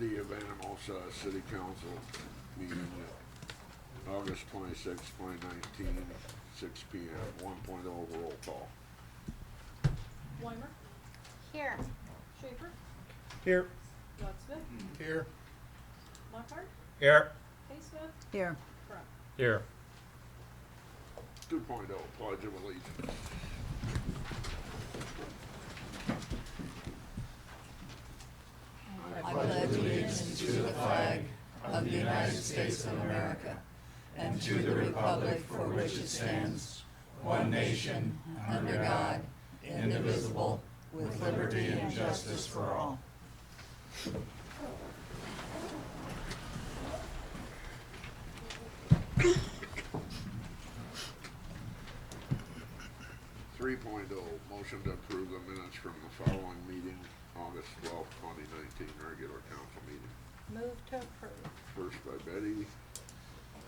City of Anamosa City Council meeting August 26, 2019, 6 p.m. 1.0 roll call. Weimer, Here. Schaefer, Here. Woodsmith, Here. Lockhart, Here. Haysmith, Here. Crump. Here. 2.0 Pledge of Allegiance. I pledge allegiance to the flag of the United States of America and to the republic for which it stands, one nation, under God, indivisible, with liberty and justice for all. 3.0 Motion to approve the minutes from the following meeting, August 12, 2019, regular council meeting. Move to approve. First by Betty,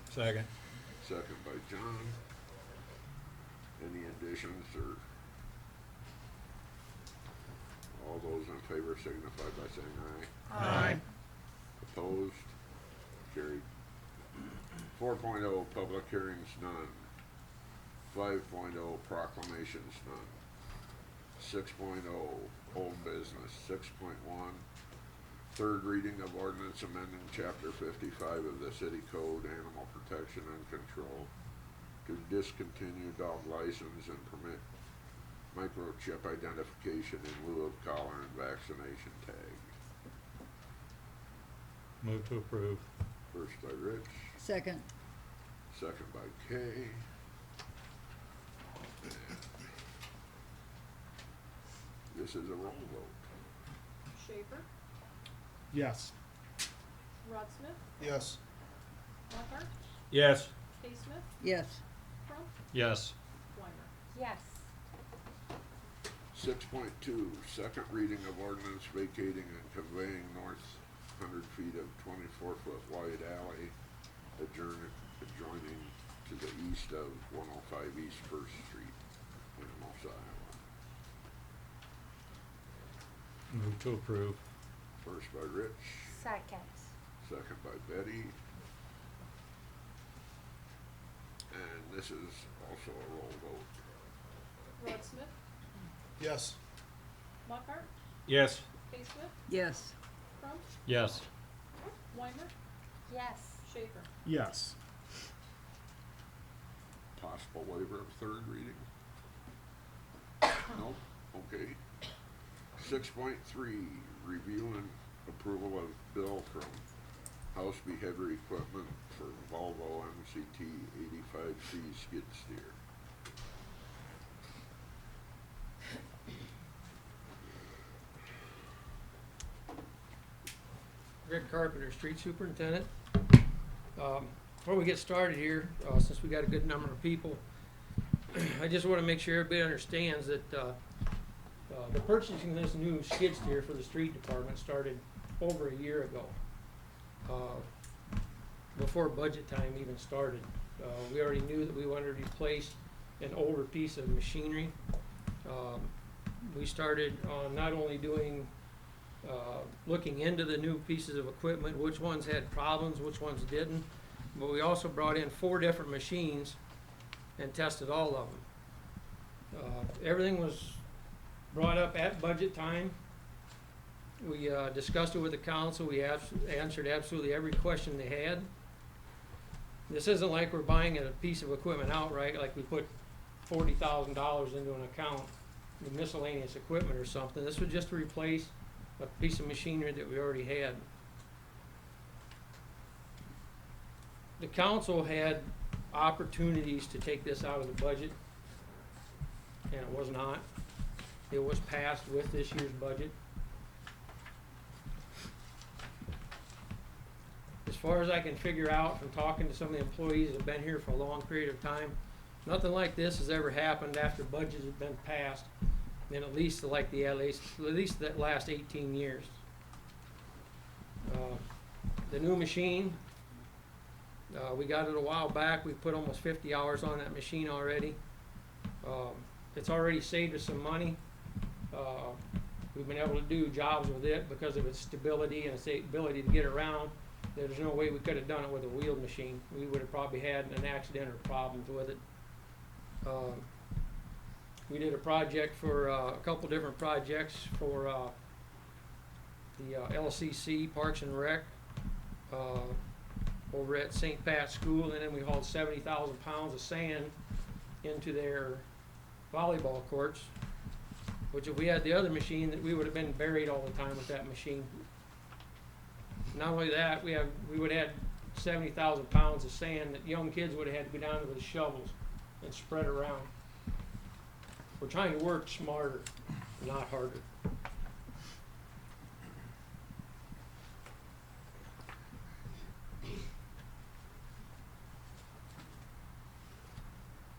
Second. second by John. Any additions or? All those in favor signify by saying aye. Aye. Opposed? Carried. 4.0 Public hearings none. 5.0 Proclamations none. 6.0 Old business. 6.1 Third reading of ordinance amending chapter 55 of the city code, animal protection and control, to discontinue dog license and permit microchip identification in lieu of collar and vaccination tag. Move to approve. First by Rich, Second. second by Kay. This is a roll vote. Schaefer, Yes. Woodsmith, Yes. Lockhart, Yes. Haysmith, Yes. Crump, Yes. Weimer. Yes. 6.2 Second reading of ordinance vacating and conveying north 100 feet of 24-foot wide alley adjoining to the east of 105 East First Street, Anamosa, Iowa. Move to approve. First by Rich, Second. second by Betty. And this is also a roll vote. Woodsmith, Yes. Lockhart, Yes. Haysmith, Yes. Crump, Yes. Weimer, Yes. Schaefer. Yes. Possible waiver of third reading? Nope, okay. 6.3 Review and approval of bill from Houseby Heavy Equipment for Volvo MCT 85C skid steer. Greg Carpenter, Street Superintendent. Before we get started here, since we got a good number of people, I just want to make sure everybody understands that the purchasing of this new skid steer for the street department started over a year ago, before budget time even started. We already knew that we wanted to replace an older piece of machinery. We started on not only doing looking into the new pieces of equipment, which ones had problems, which ones didn't, but we also brought in 4 different machines and tested all of them. Everything was brought up at budget time. We discussed it with the council. We answered absolutely every question they had. This isn't like we're buying a piece of equipment outright, like we put $40,000 into an account with miscellaneous equipment or something. This was just to replace a piece of machinery that we already had. The council had opportunities to take this out of the budget, and it was not. It was passed with this year's budget. As far as I can figure out from talking to some of the employees that have been here for a long period of time, nothing like this has ever happened after budgets have been passed in at least that last 18 years. The new machine, we got it a while back. We put almost 50 hours on that machine already. It's already saved us some money. We've been able to do jobs with it because of its stability and its ability to get around. There's no way we could have done it with a wheeled machine. We would have probably had an accident or problems with it. We did a project for a couple different projects for the LCC Parks and Rec over at St. Pat's School, and then we hauled 70,000 pounds of sand into their volleyball courts, which if we had the other machine, that we would have been buried all the time with that machine. Not only that, we would have had 70,000 pounds of sand that young kids would have had to go down there with shovels and spread around. We're trying to work smarter, not harder.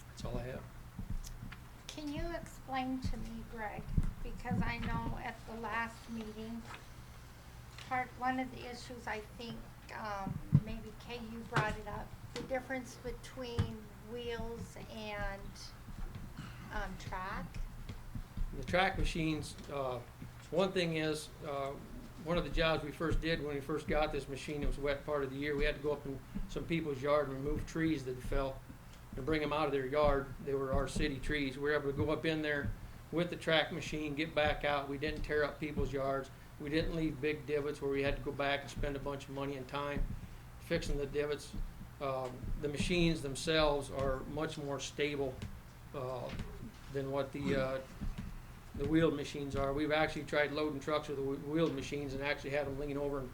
That's all I have. Can you explain to me, Greg, because I know at the last meeting, one of the issues I think, maybe Kay, you brought it up, the difference between wheels and track? The track machines, one thing is, one of the jobs we first did when we first got this machine, it was wet part of the year, we had to go up in some people's yard and remove trees that fell and bring them out of their yard. They were our city trees. We were able to go up in there with the track machine, get back out. We didn't tear up people's yards. We didn't leave big divots where we had to go back and spend a bunch of money and time fixing the divots. The machines themselves are much more stable than what the wheeled machines are. We've actually tried loading trucks with the wheeled machines and actually had them lean over and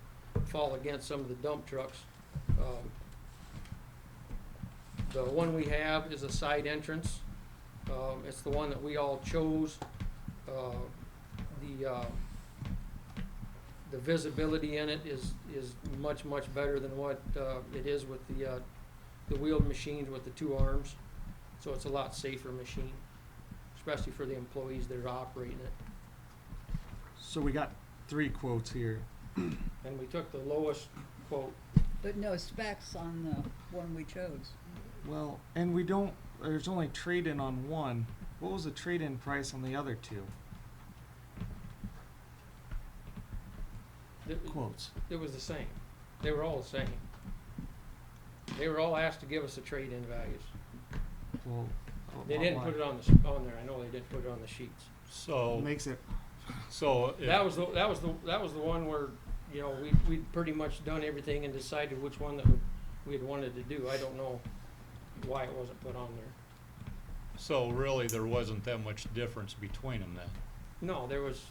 fall against some of the dump trucks. The one we have is a side entrance. It's the one that we all chose. The visibility in it is much better than what it is with the wheeled machines with the two arms. So it's a lot safer machine, especially for the employees that are operating it. So we got 3 quotes here. And we took the lowest quote. But no specs on the one we chose. Well, and we don't, there's only trade-in on one. What was the trade-in price on the other 2 quotes? It was the same. They were all the same. They were all asked to give us the trade-in values. Well, They why- didn't put it on there. I know they didn't put it on the sheets. So, Makes it, so if, That was the one where, you know, we'd pretty much done everything and decided which one that we had wanted to do. I don't know why it wasn't put on there. so really there wasn't that much difference between them then? No, there was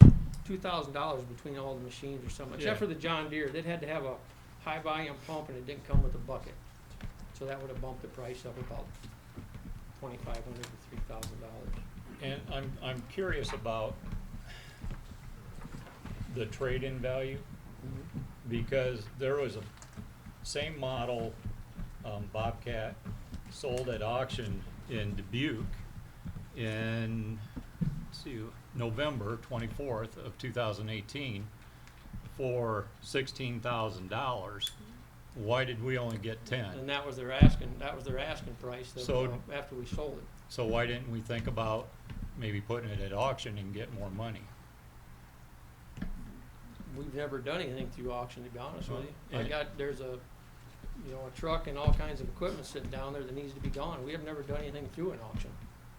$2,000 between all the machines or something, except Yeah. for the John Deere. That had to have a high volume pump and it didn't come with a bucket. So that would have bumped the price up about $2,500 to $3,000. And I'm curious about the trade-in value, because there was a same model Bobcat sold at auction in Dubuque in, let's see, November 24th of 2018 for $16,000. Why did we only get 10? And that was their asking price So- after we sold it. So why didn't we think about maybe putting it at auction and get more money? We've never done anything through auction, to be honest with you. And- There's a truck and all kinds of equipment sitting down there that needs to be gone. We have never done anything through an auction.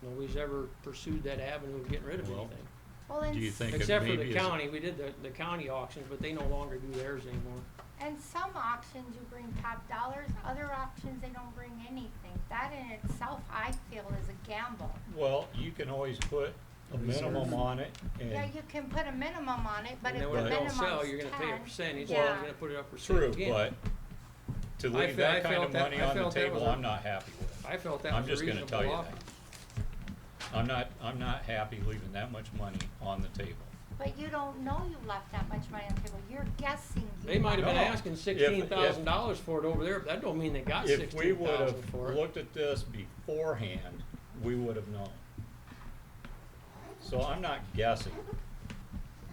Nobody's ever pursued that avenue of getting rid of Well, anything. Well, Do you think it Except for maybe the is? county, we did the county auctions, but they no longer do theirs anymore. and some auctions you bring top dollars, other auctions they don't bring anything. That in itself, I feel, is a gamble. Well, you can always put a minimum on it, Yeah, and you can put a minimum on it, but And if then the when it don't minimum's sell, you're gonna pay a 10, percentage, yeah. or you're gonna put it up for sale true, again. but to I leave fe- I that kind felt of that- money I on the felt that table, was a- I'm not happy with. I felt that I'm was a just gonna tell reasonable you offer. that. I'm not happy leaving that much money on the table. But you don't know you left that much money on the table. You're guessing. They might have been No. asking $16,000 for it over there, but that don't mean they got If we would $16,000 have for it. looked at this beforehand, we would have known. So I'm not guessing.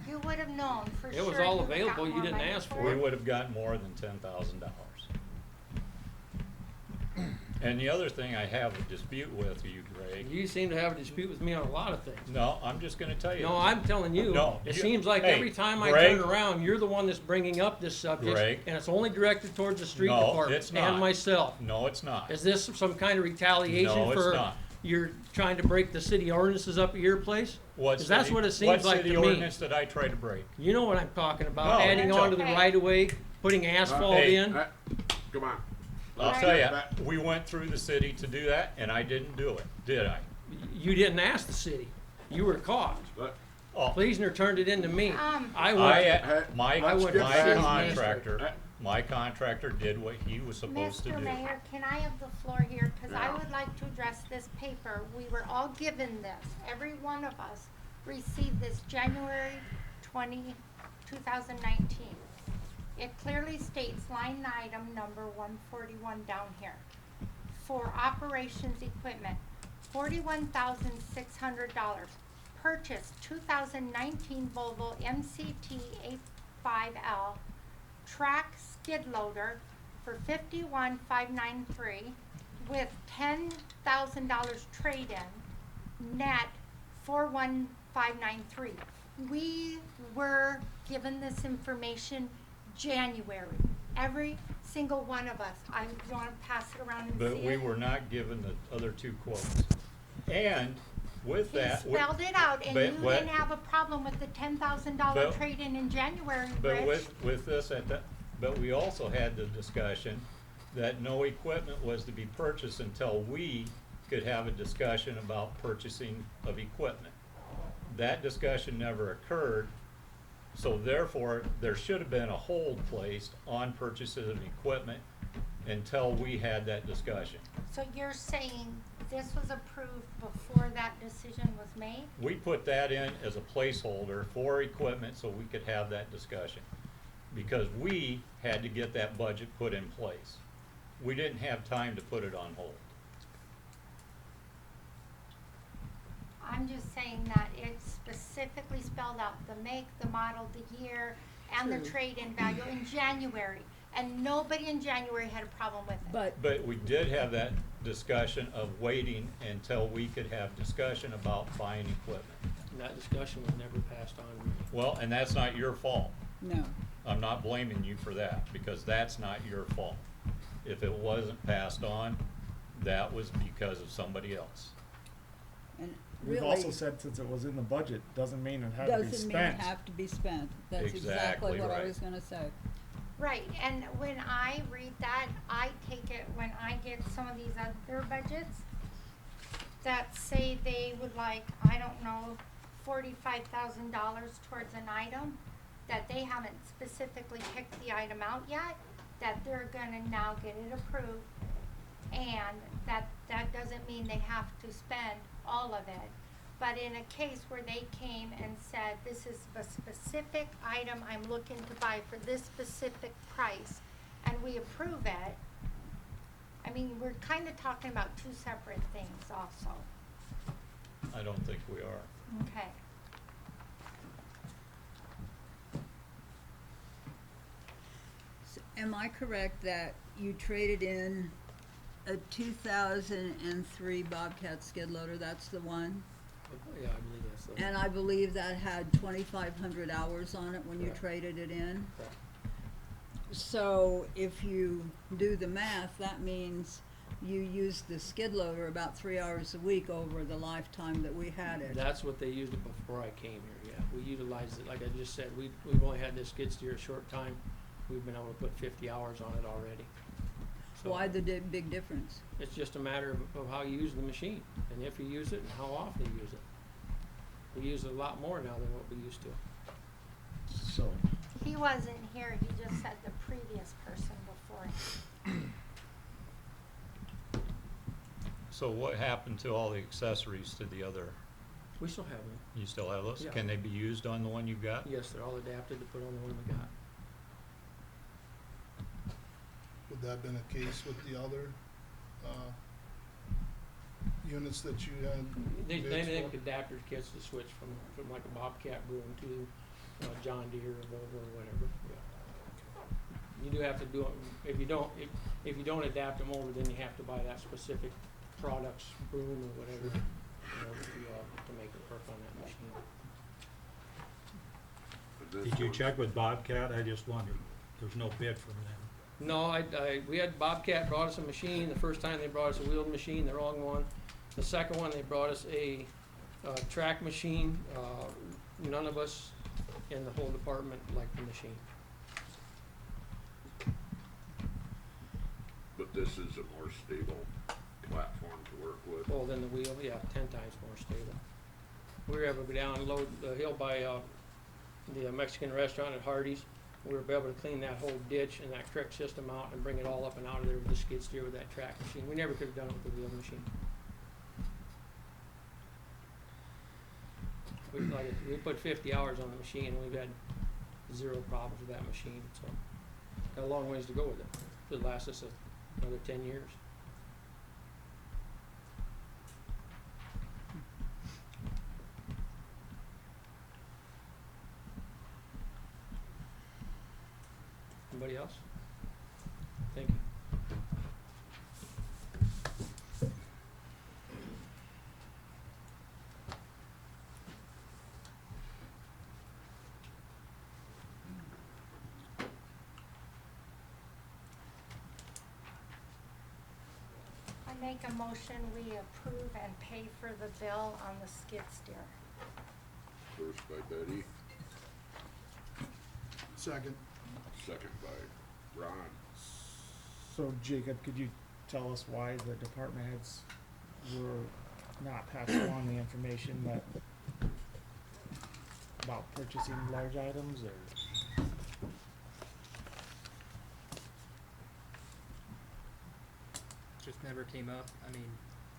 You would have known for It sure. was all you would've got available, you more didn't money ask for We it. would have gotten more than $10,000. And the other thing I have a dispute with you, Greg. You seem to have a dispute with me on a lot of things. No, I'm just gonna tell you. No, I'm telling you, No, it you- seems like hey, every time I Greg. turn around, you're the one that's bringing up this subject, Greg. and it's only directed towards the street No, department it's not. and myself. No, it's not. Is this some kind of retaliation No, it's for not. you're trying to break the city ordinances up at your place? What 'Cause that's city- what it seems like city to me. ordinance did I try to break? You know what I'm talking about, No, adding you're on to the talking- right of way, putting asphalt hey, in. Come on. I'll Right. tell you, That- we went through the city to do that, and I didn't do it, did I? You didn't ask the city. You were caught. Let- Oh, Pleasner turned it into me. I I, went, my I went to the city contractor, administrator. my contractor did what he was supposed to Mr. do. Mayor, can I have the floor here? Cause I Yeah. would like to address this paper. We were all given this. Every one of us received this January 2019. It clearly states line item number 141 down here. For operations equipment, $41,600. Purchase 2019 Volvo MCT 85L track skid loader for $51,593 with $10,000 trade-in, net $41,593. We were given this information January. Every single one of us. You want to pass it around and see But it? we were not given the other two quotes. And with He that. spelled it out, and but- you but- didn't have a problem with the $10,000 but- trade-in in January, But Rich. with this but we also had the discussion that no equipment was to be purchased until we could have a discussion about purchasing of equipment. That discussion never occurred, so therefore, there should have been a hold placed on purchases of equipment until we had that discussion. So you're saying this was approved before that decision was made? We put that in as a placeholder for equipment so we could have that discussion. Because we had to get that budget put in place. We didn't have time to put it on hold. I'm just saying that it specifically spelled out the make, the model, the year, and the True. trade-in value in January. And nobody in January had a problem with it. But we did have that discussion of waiting until we could have discussion about buying equipment. And that discussion was never passed on to me. Well, and that's not your fault. No. I'm not blaming you for that, because that's not your fault. If it wasn't passed on, that was because of somebody else. And We've really, also said since it was in the budget, doesn't mean it had to be doesn't mean it spent. have to be spent. That's Exactly exactly what I right. was gonna say. Right, and when I read that, I take it when I get some of these other budgets that say they would like, I don't know, $45,000 towards an item, that they haven't specifically picked the item out yet, that they're gonna now get it approved, and that doesn't mean they have to spend all of it. But in a case where they came and said, this is a specific item I'm looking to buy for this specific price, and we approve it, I mean, we're kinda talking about two separate things also. I don't think we are. Okay. Am I correct that you traded in a 2003 Bobcat skid loader? That's the one? Yeah, I believe that's the. And I believe that had 2,500 hours on it when you Correct. traded it in? Correct. So if you do the math, that means you used the skid loader about 3 hours a week over the lifetime that we had it. That's what they used it before I came here, yeah. We utilized it, like I just said, we've only had this skid steer a short time. We've been able to put 50 hours on it already. So Why the big difference? it's just a matter of how you use the machine, and if you use it, and how often you use it. We use it a lot more now than what we used to. So, He wasn't here, he just said the previous person before him. So what happened to all the accessories to the other? We still have them. You still have those? Yeah. Can they be used on the one you got? Yes, they're all adapted to put on the one we got. Would that have been a case with the other, units that you had? They bids make for? adapter kits to switch from like a Bobcat boom to John Deere or Volvo or whatever, yeah. You do have to do it, if you don't adapt them over, then you have to buy that specific product's broom or whatever, in order to make it work on that machine. And this Did you one- check with Bobcat? I just wondered. There's no bid from them. No, we had Bobcat brought us a machine. The first time they brought us a wheeled machine, the wrong one. The second one, they brought us a track machine. None of us in the whole department liked the machine. But this is a more stable platform to work with. Well, then the wheel, yeah, 10 times more stable. We were able to go down and load the hill by the Mexican restaurant at Hardee's. We were able to clean that whole ditch and that creek system out and bring it all up and out of there with the skid steer with that track machine. We never could have done it with the wheel machine. We put 50 hours on the machine and we've had 0 problems with that machine, so got a long ways to go with it. It'll last us another 10 years. Anybody else? Thank you. I make a motion, we approve and pay for the bill on the skid steer. First by Betty, Second. second by Ron. So Jacob, could you tell us why the department heads were not passing along the information that about purchasing large items, or? Just never came up. I mean,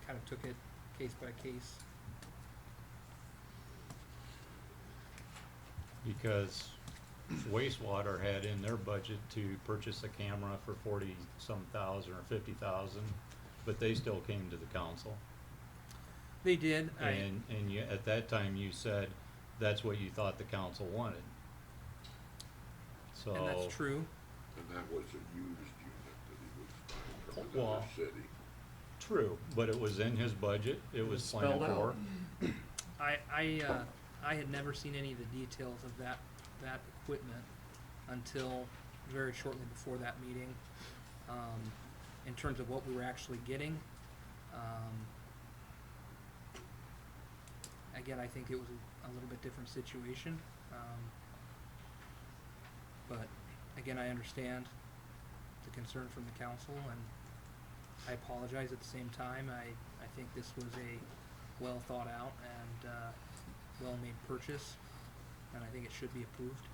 kind of took it case by case. Because wastewater had in their budget to purchase a camera for 40-some thousand or 50,000, but they still came to the council. They did. And you, at that time, you said that's what you thought the council wanted. So. And that's true. And that was a used unit that he was buying from Well, another city. True, but it was in his budget, it was planned spelled for. out. I had never seen any of the details of that equipment until very shortly before that meeting. In terms of what we were actually getting, again, I think it was a little bit different situation. But again, I understand the concern from the council, and I apologize at the same time. I think this was a well thought out and well made purchase, and I think it should be approved.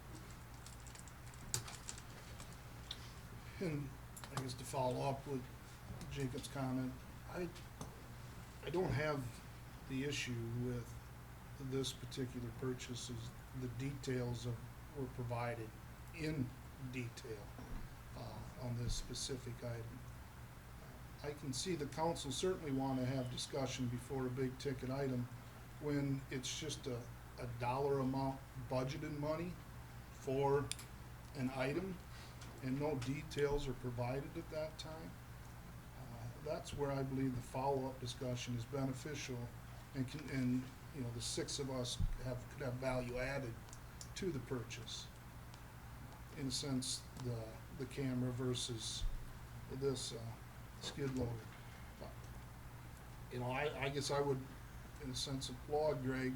And I guess to follow up with Jacob's comment, I don't have the issue with this particular purchase as the details were provided in detail on this specific item. I can see the council certainly want to have discussion before a big ticket item when it's just a dollar amount budgeted money for an item and no details are provided at that time. That's where I believe the follow-up discussion is beneficial and you know, the 6 of us could have value added to the purchase. In a sense, the camera versus this skid loader. But, you know, I guess I would, in a sense, applaud Greg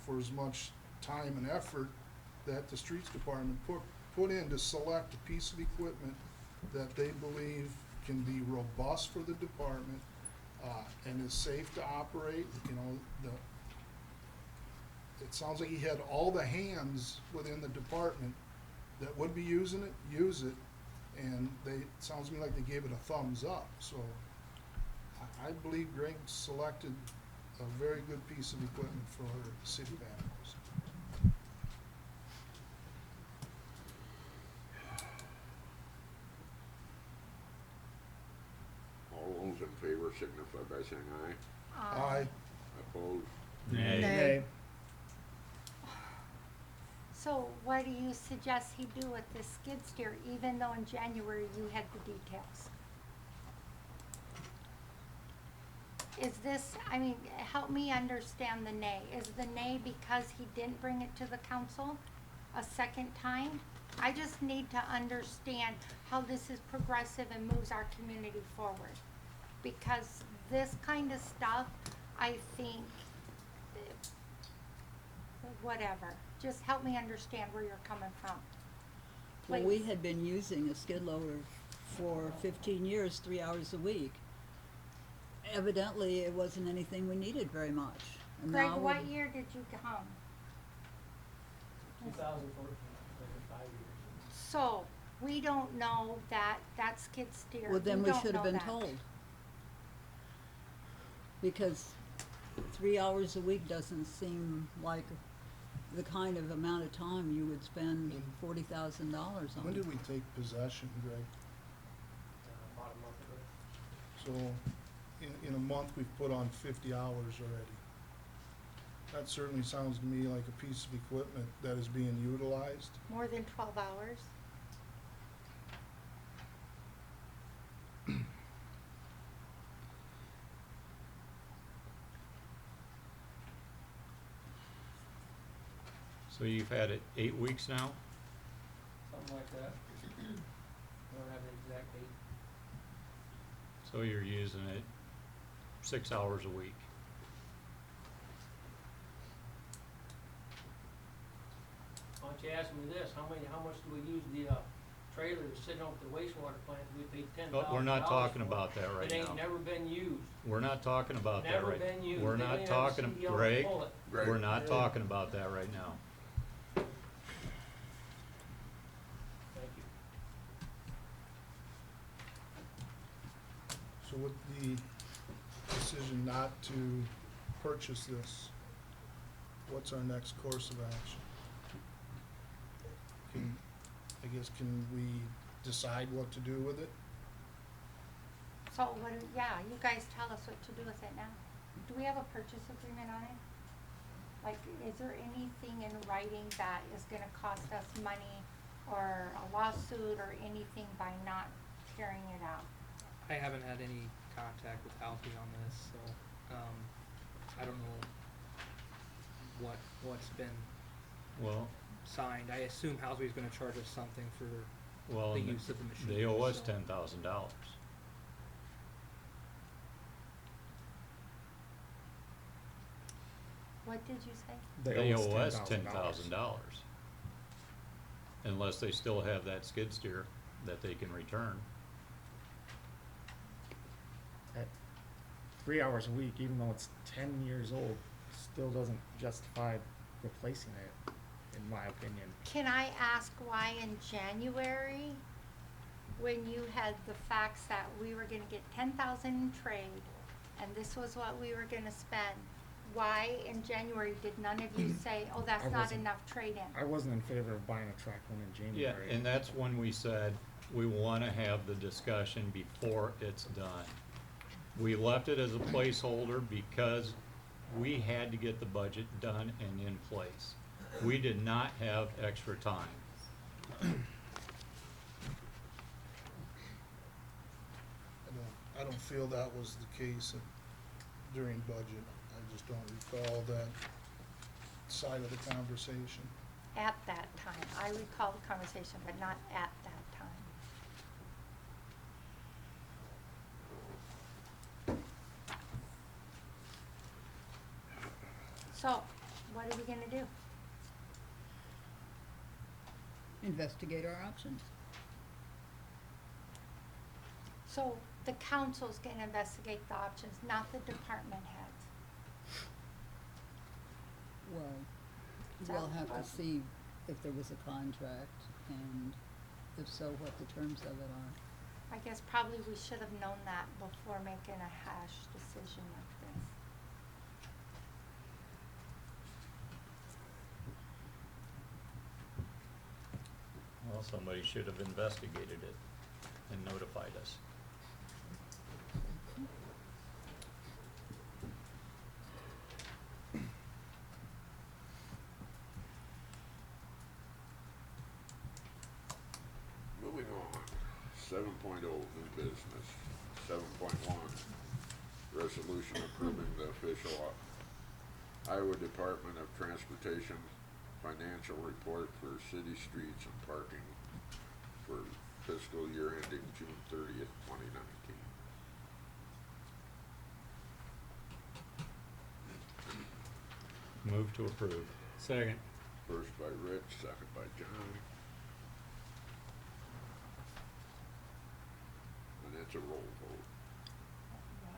for as much time and effort that the streets department put in to select a piece of equipment that they believe can be robust for the department and is safe to operate. You know, it sounds like he had all the hands within the department that would be using it, use it, and it sounds to me like they gave it a thumbs up. So I believe Greg selected a very good piece of equipment for the city of Anamosa. All those in favor signify by saying aye. Aye. Opposed? Nay. Nay. So what do you suggest he do with this skid steer, even though in January you had the details? Is this, I mean, help me understand the nay. Is the nay because he didn't bring it to the council a second time? I just need to understand how this is progressive and moves our community forward. Because this kind of stuff, I think, whatever. Just help me understand where you're coming from. Well, we Please. had been using a skid loader for 15 years, 3 hours a week. Evidently, it wasn't anything we needed very much. And Greg, now what we- year did you come? 2014, for 5 years. So, we don't know that skid steer. Well, then we don't should have know been that. told. Because 3 hours a week doesn't seem like the kind of amount of time you would spend $40,000 on. When did we take possession, Greg? About a month ago. So, in a month, we've put on 50 hours already. That certainly sounds to me like a piece of equipment that is being utilized. More than 12 hours? So you've had it 8 weeks now? Something like that. I don't have the exact date. So you're using it 6 hours a week. Why don't you ask me this, how much do we use the, trailer that's sitting over at the wastewater plant, we paid $10,000. But we're not talking about that right It ain't now. never been used. We're not talking about that Never right. been used. We're They not didn't have a talking, CDL to Greg, pull it. Greg, we're not talking about that right now. Thank you. So with the decision not to purchase this, what's our next course of action? Can we decide what to do with it? So yeah, you guys tell us what to do with it now. Do we have a purchase agreement on it? Like, is there anything in writing that is gonna cost us money or a lawsuit or anything by not carrying it out? I haven't had any contact with Alfie on this, so, I don't know what's been Well, signed. I assume Houseway's gonna charge us something for well, the and use of the machine. they owe us so- $10,000. What did you say? They owe us $10,000. $10,000. Unless they still have that skid steer that they can return. At 3 hours a week, even though it's 10 years old, still doesn't justify replacing it, in my opinion. Can I ask why in January, when you had the facts that we were gonna get 10,000 in trade, and this was what we were gonna spend, why in January did none of you say, oh, that's I not wasn't- enough trade-in? I wasn't in favor of buying a track one in Yeah, January. and that's when we said we wanna have the discussion before it's done. We left it as a placeholder because we had to get the budget done and in place. We did not have extra time. I don't feel that was the case during budget. I just don't recall that side of the conversation. At that time, I recall the conversation, but not at that time. So, what are we gonna do? Investigate our options. So, the council's gonna investigate the options, not the department heads. Well, So- we'll have to see if there was a contract, and if so, what the terms of it are. I guess probably we should have known that before making a hash decision like this. Well, somebody should have investigated it and notified us. 7.0 new business. 7.1 resolution approving the official Iowa Department of Transportation financial report for city streets and parking for fiscal year ending June 30th, 2019. Move to approve. Second. First by Rich, second by John. And it's a roll vote.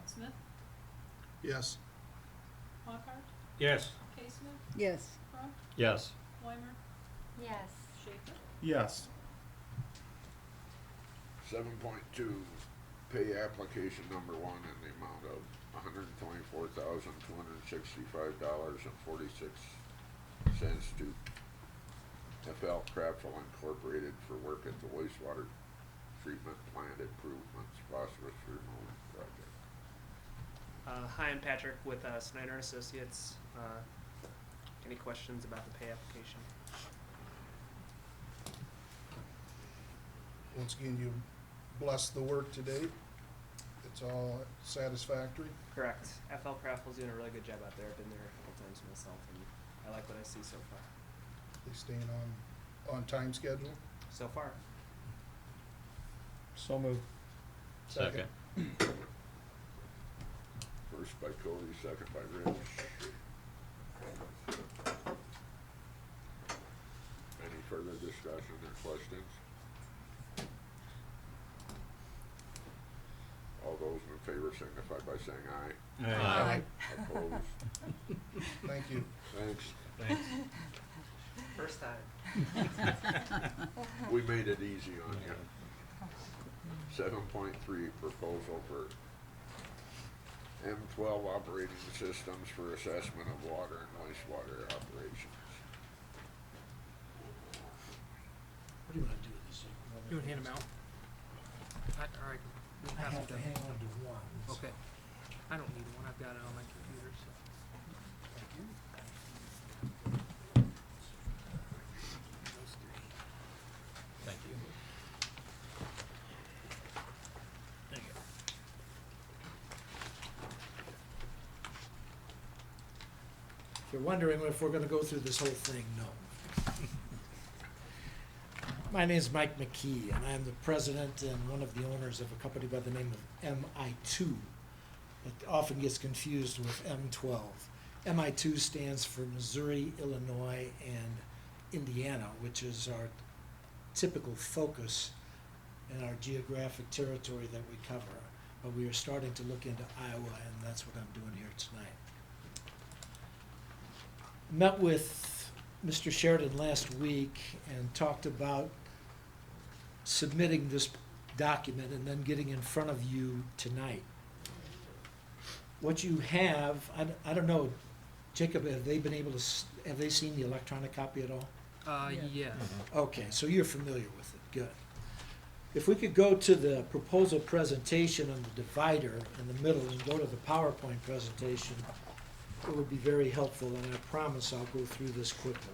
Smith, Yes. Lockhart, Yes. Casement, Yes. Crump, Yes. Weimer, Yes. Schaefer. Yes. 7.2 pay application number 1 in the amount of $124,265.46 to FL Craftsville Incorporated for work at the wastewater treatment plant improvements phosphorus removal project. Hi, I'm Patrick with Snyder and Associates. Any questions about the pay application? Once again, you bless the work to date. It's all satisfactory. Correct. FL Craftville's doing a really good job out there. I've been there a couple times myself, and I like what I see so far. They staying on time schedule. So far. So moved. Second. First by Cody, second by Rich. Any further discussion or questions? All those in favor signify by saying aye. Aye. Opposed? Thank you. Thanks. Thanks. First time. We made it easy on you. 7.3 proposal for M12 operating systems for assessment of water and wastewater operations. What do you wanna do with this? You wanna hand them out? Or I can, we I can pass have them to down. hang on to one. so- Okay. I don't need one, I've got it on my computer, so. Thank you. Those three. Thank you. Thank you. If you're wondering if we're gonna go through this whole thing, no. My name is Mike McKee, and I am the president and one of the owners of a company by the name of MI2. It often gets confused with M12. MI2 stands for Missouri, Illinois, and Indiana, which is our typical focus in our geographic territory that we cover. But we are starting to look into Iowa, and that's what I'm doing here tonight. Met with Mr. Sheridan last week and talked about submitting this document and then getting in front of you tonight. What you have, I don't know, Jacob, have they been able to, have they seen the electronic copy at all? Yes. Okay, so you're familiar with it, good. If we could go to the proposal presentation on the divider in the middle and go to the PowerPoint presentation, it would be very helpful, and I promise I'll go through this quickly.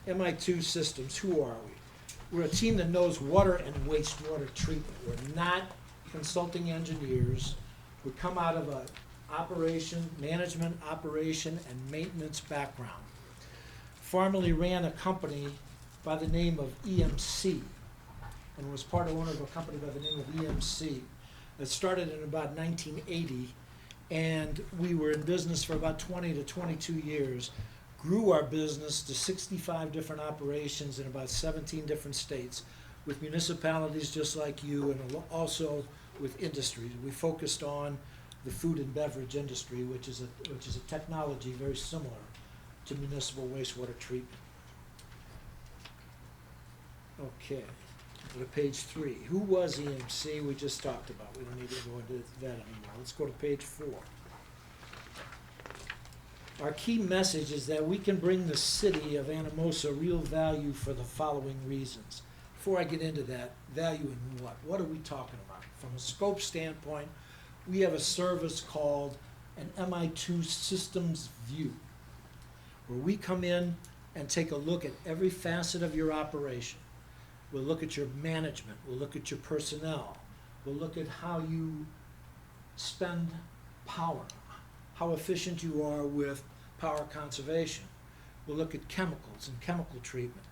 MI2 Systems, who are we? We're a team that knows water and wastewater treatment. We're not consulting engineers. We come out of a management, operation, and maintenance background. Formerly ran a company by the name of EMC and was part owner of a company by the name of EMC that started in about 1980, and we were in business for about 20 to 22 years. Grew our business to 65 different operations in about 17 different states with municipalities just like you, and also with industries. We focused on the food and beverage industry, which is a technology very similar to municipal wastewater treatment. Okay, go to page 3. Who was EMC? We just talked about. We don't need to go into that anymore. Let's go to page 4. Our key message is that we can bring the city of Anamosa real value for the following reasons. Before I get into that, value in what? What are we talking about? From a scope standpoint, we have a service called an MI2 Systems View, where we come in and take a look at every facet of your operation. We'll look at your management, we'll look at your personnel, we'll look at how you spend power, how efficient you are with power conservation. We'll look at chemicals and chemical treatment.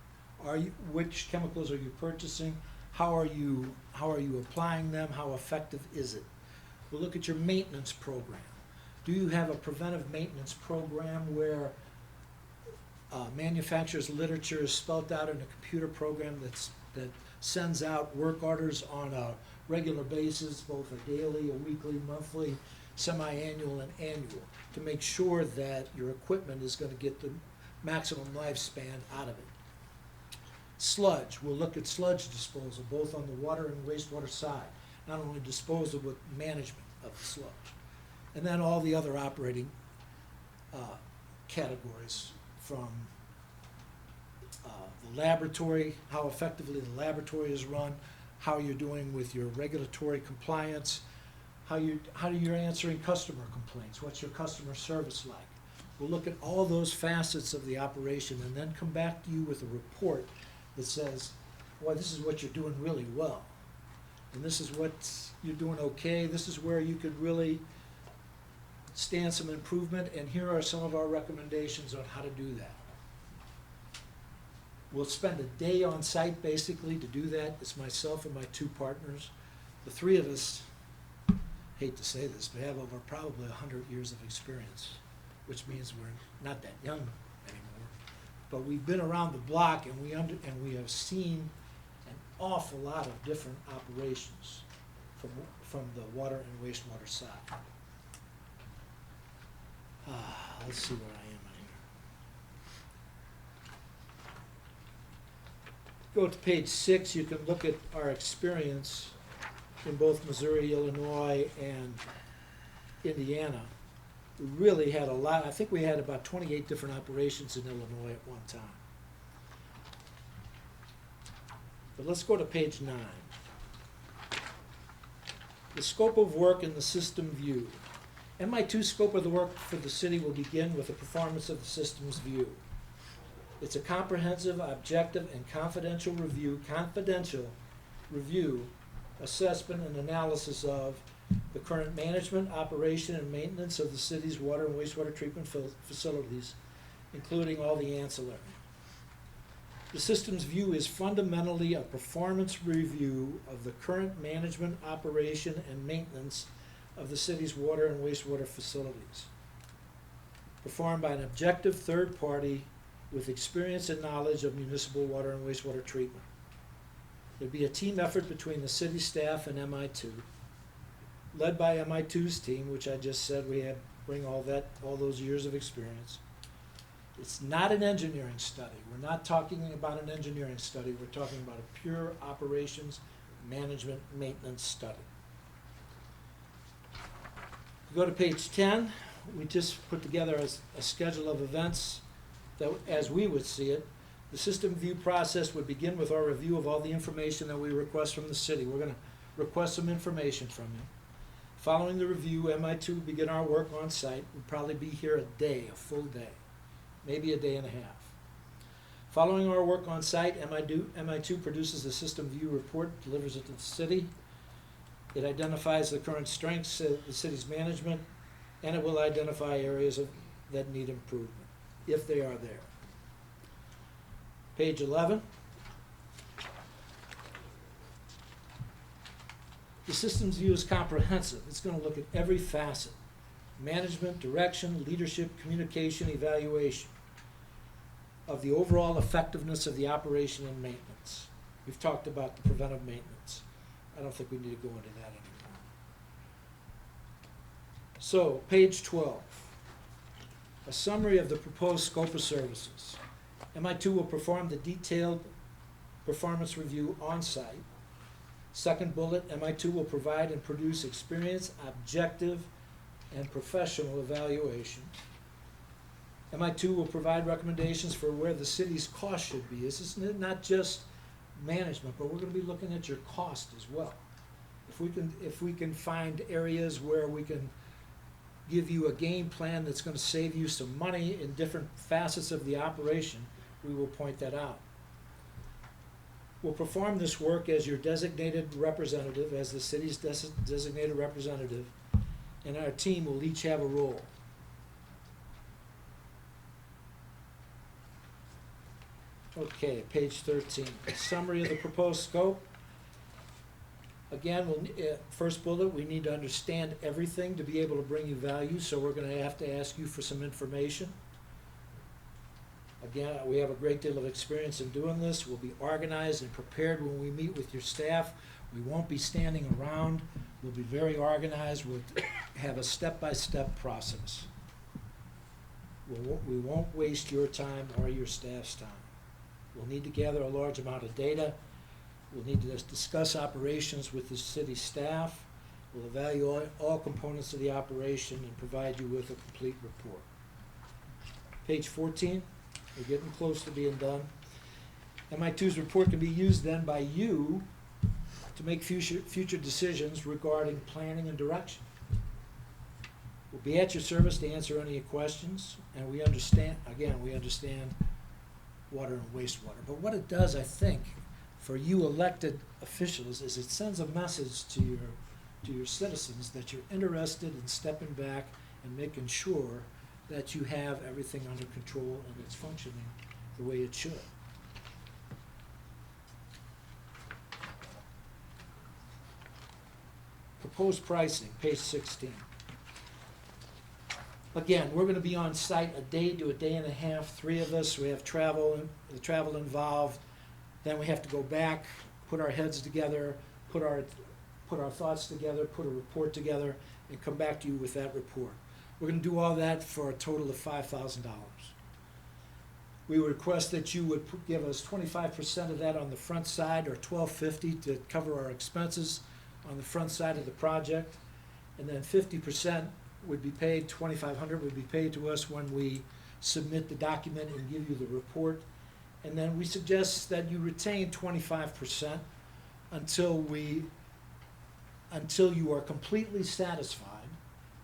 Which chemicals are you purchasing? How are you applying them? How effective is it? We'll look at your maintenance program. Do you have a preventive maintenance program where manufacturer's literature is spelled out in a computer program that sends out work orders on a regular basis, both a daily, a weekly, monthly, semi-annual, and annual, to make sure that your equipment is going to get the maximum lifespan out of it. Sludge, we'll look at sludge disposal, both on the water and wastewater side, not only disposal, but management of the sludge. And then all the other operating categories, from the laboratory, how effectively the laboratory is run, how you're doing with your regulatory compliance, how you're answering customer complaints, what's your customer service like. We'll look at all those facets of the operation and then come back to you with a report that says, well, this is what you're doing really well, and this is what you're doing okay, this is where you could really stand some improvement, and here are some of our recommendations on how to do that. We'll spend a day on site basically to do that. It's myself and my two partners. The three of us, hate to say this, but have over probably 100 years of experience, which means we're not that young anymore. But we've been around the block, and we have seen an awful lot of different operations from the water and wastewater side. Let's see where I am here. Go to page 6, you can look at our experience in both Missouri, Illinois, and Indiana. We really had a lot. I think we had about 28 different operations in Illinois at one time. But let's go to page 9. The scope of work in the system view. MI2 scope of the work for the city will begin with the performance of the system's view. It's a comprehensive, objective, and confidential review, assessment, and analysis of the current management, operation, and maintenance of the city's water and wastewater treatment facilities, including all the ancillary. The system's view is fundamentally a performance review of the current management, operation, and maintenance of the city's water and wastewater facilities, performed by an objective third party with experience and knowledge of municipal water and wastewater treatment. There'd be a team effort between the city staff and MI2, led by MI2's team, which I just said bring all those years of experience. It's not an engineering study. We're not talking about an engineering study. We're talking about a pure operations, management, maintenance study. Go to page 10. We just put together a schedule of events that, as we would see it, the system view process would begin with our review of all the information that we request from the city. We're going to request some information from you. Following the review, MI2 will begin our work on site. We'll probably be here a full day, maybe a day and a half. Following our work on site, MI2 produces a system view report, delivers it to the city. It identifies the current strengths of the city's management, and it will identify areas that need improvement, if they are there. Page 11. The systems view is comprehensive. It's going to look at every facet: management, direction, leadership, communication, evaluation of the overall effectiveness of the operation and maintenance. We've talked about the preventive maintenance. I don't think we need to go into that anymore. So, page 12. A summary of the proposed scope of services. MI2 will perform the detailed performance review on site. Second bullet, MI2 will provide and produce experienced, objective, and professional evaluation. MI2 will provide recommendations for where the city's cost should be. This is not just management, but we're going to be looking at your cost as well. If we can find areas where we can give you a game plan that's going to save you some money in different facets of the operation, we will point that out. Will perform this work as your designated representative, as the city's designated representative, and our team will each have a role. Okay, page 13, summary of the proposed scope. Again, first bullet, we need to understand everything to be able to bring you value, so we're gonna have to ask you for some information. Again, we have a great deal of experience in doing this. We'll be organized and prepared when we meet with your staff. We won't be standing around. We'll be very organized. We'll have a step-by-step process. We won't waste your time or your staff's time. We'll need to gather a large amount of data. We'll need to discuss operations with the city staff. We'll evaluate all components of the operation and provide you with a complete report. Page 14, we're getting close to being done. MI2's report can be used then by you to make future decisions regarding planning and direction. We'll be at your service to answer any questions, and we understand water and wastewater. But what it does, I think, for you elected officials is it sends a message to your citizens that you're interested in stepping back and making sure that you have everything under control and it's functioning the way it should. Proposed pricing, page 16. Again, we're gonna be on site a day to a day and a half, 3 of us. We have the travel involved. Then we have to go back, put our heads together, put our thoughts together, put a report together, and come back to you with that report. We're gonna do all that for a total of $5,000. We would request that you would give us 25% of that on the front side, or $1,250 to cover our expenses on the front side of the project. And then 50% would be paid, $2,500 would be paid to us when we submit the document and give you the report. And then we suggest that you retain 25% until you are completely satisfied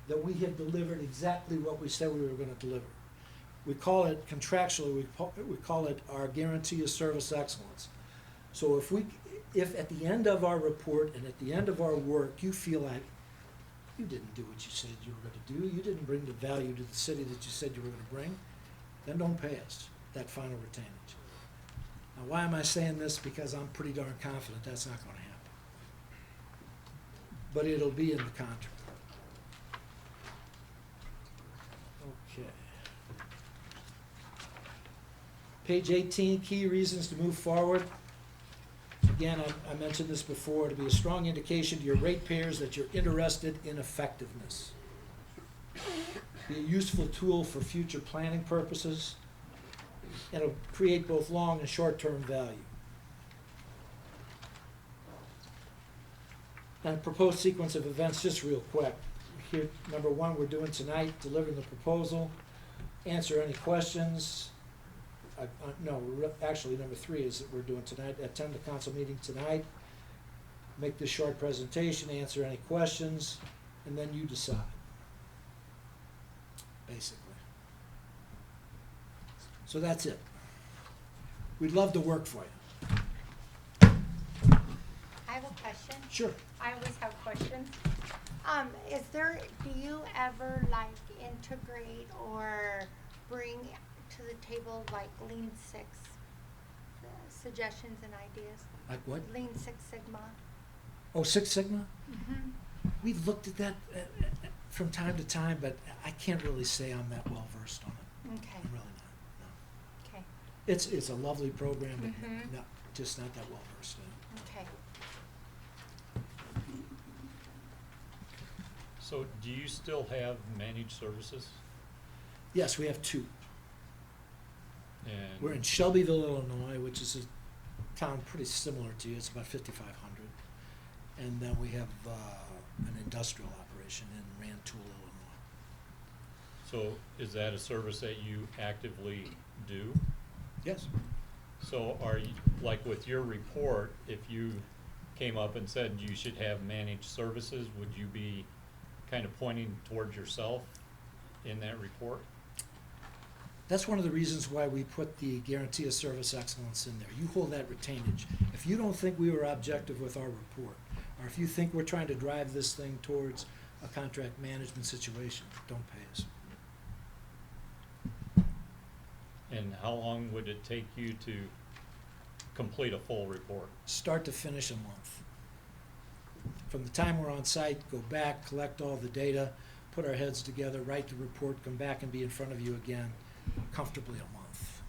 that we have delivered exactly what we said we were going to deliver. We call it contractually, we call it our guarantee of service excellence. So if at the end of our report and at the end of our work, you feel like you didn't do what you said you were going to do, you didn't bring the value to the city that you said you were going to bring, then don't pay us that final retainage. Now, why am I saying this? Because I'm pretty darn confident that's not going to happen. But it'll be in the contract. Okay. Page 18, key reasons to move forward. Again, I mentioned this before, to be a strong indication to your ratepayers that you're interested in effectiveness. Be a useful tool for future planning purposes, and it'll create both long and short-term value. And a proposed sequence of events, just real quick. Here, number 1, we're doing tonight, delivering the proposal, answer any questions. Actually, number 3 is that we're doing tonight, attend the council meeting tonight, make this short presentation, answer any questions, and then you decide, basically. So that's it. We'd love to work for you. I have a question. Sure. I always have questions. Do you ever like integrate or bring to the table like Lean Six suggestions and ideas? Like what? Lean Six Sigma. Oh, Six Sigma? Mm-hmm. We've looked at that from time to time, but I can't really say I'm that well versed on it. Okay. I'm really not, no. Okay. It's a lovely program, but Mhm. just not that well versed in it. Okay. So do you still have managed services? Yes, we have 2. And We're in Shelbyville, Illinois, which is a town pretty similar to you. It's about 5,500. And then we have an industrial operation in Rantoul, Illinois. so is that a service that you actively do? Yes. So are you, like with your report, if you came up and said you should have managed services, would you be kind of pointing towards yourself in that report? That's one of the reasons why we put the guarantee of service excellence in there. You hold that retainage. If you don't think we were objective with our report, or if you think we're trying to drive this thing towards a contract management situation, don't pay us. And how long would it take you to complete a full report? Start to finish a month. From the time we're on site, go back, collect all the data, put our heads together, write the report, come back and be in front of you again, comfortably a month.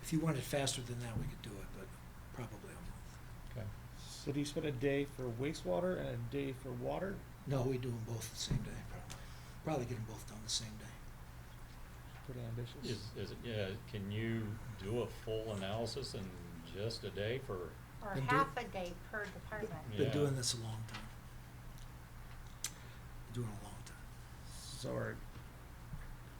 If you want it faster than that, we could do it, but probably a month. Okay. So do you spend a day for wastewater and a day for water? No, we do them both the same day, probably. Probably get them both done the same day. Pretty ambitious. Is it, yeah, can you do a full analysis in just a day for, Or Been half a day per department. Yeah. Been doing this a long time. Been doing it a long time. So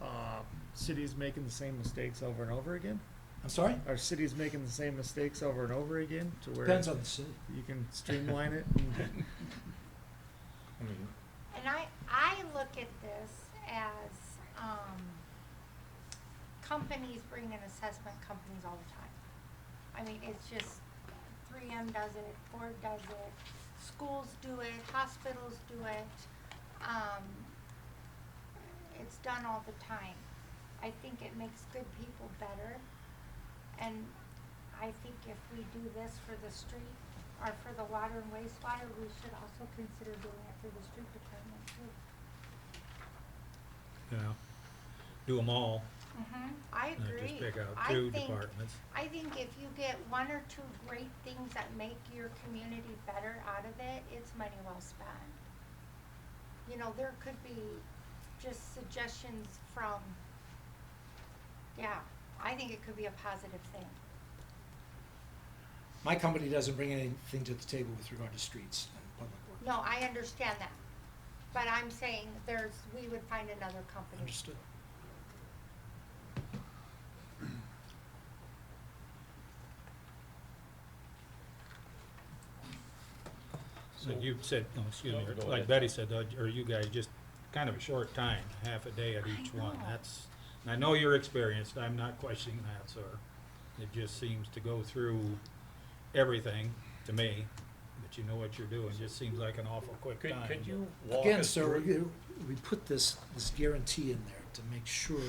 are cities making the same mistakes over and over again? I'm sorry? Are cities making the same mistakes over and over again to where Depends on the city. you can streamline it? I mean, And I look at this as, companies bring in assessment companies all the time. I mean, it's just 3M does it, Ford does it, schools do it, hospitals do it. It's done all the time. I think it makes good people better. And I think if we do this for the street, or for the water and wastewater, we should also consider doing it for the street department too. Yeah, do them all, I not agree. just pick out I two think- departments. I think if you get one or two great things that make your community better out of it, it's money well spent. You know, there could be just suggestions from, yeah, I think it could be a positive thing. My company doesn't bring anything to the table with regard to streets and public works. No, I understand that, but I'm saying we would find another company. Understood. So you said, oh, excuse me, No, go like ahead. Betty said, or you guys, just kind of a short time, half a day at each one. know. That's, and I know you're experienced, I'm not questioning that, sir. It just seems to go through everything to me, but you know what you're doing. Just seems like an awful quick time. could you walk Again, us sir, through? we put this guarantee in there to make sure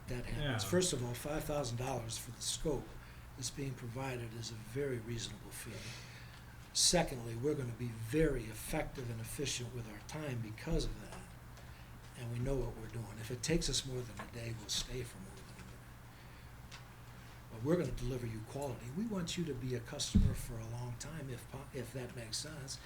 that happens. Yeah. First of all, $5,000 for the scope that's being provided is a very reasonable fee. Secondly, we're gonna be very effective and efficient with our time because of that, and we know what we're doing. If it takes us more than a day, we'll stay for more than a day. But we're gonna deliver you quality. We want you to be a customer for a long time, if that makes sense.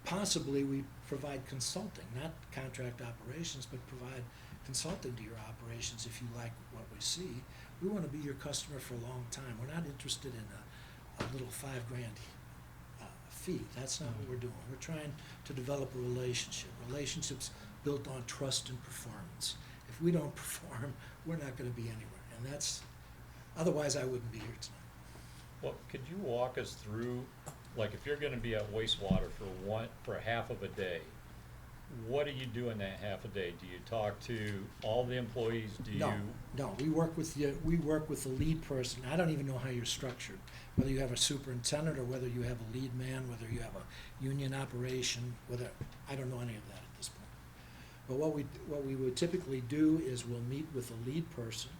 Possibly, we provide consulting, not contract operations, but provide consulting to your operations if you like what we see. We wanna be your customer for a long time. We're not interested in a little $5,000 fee. That's not what we're doing. We're trying to develop a relationship. Relationships built on trust and performance. If we don't perform, we're not gonna be anywhere. And that's, otherwise I wouldn't be here tonight. Well, could you walk us through, like, if you're gonna be at wastewater for half of a day, what do you do in that half a day? Do you talk to all the employees? Do you? No, we work with the lead person. I don't even know how you're structured, whether you have a superintendent or whether you have a lead man, whether you have a union operation, I don't know any of that at this point. But what we would typically do is we'll meet with the lead person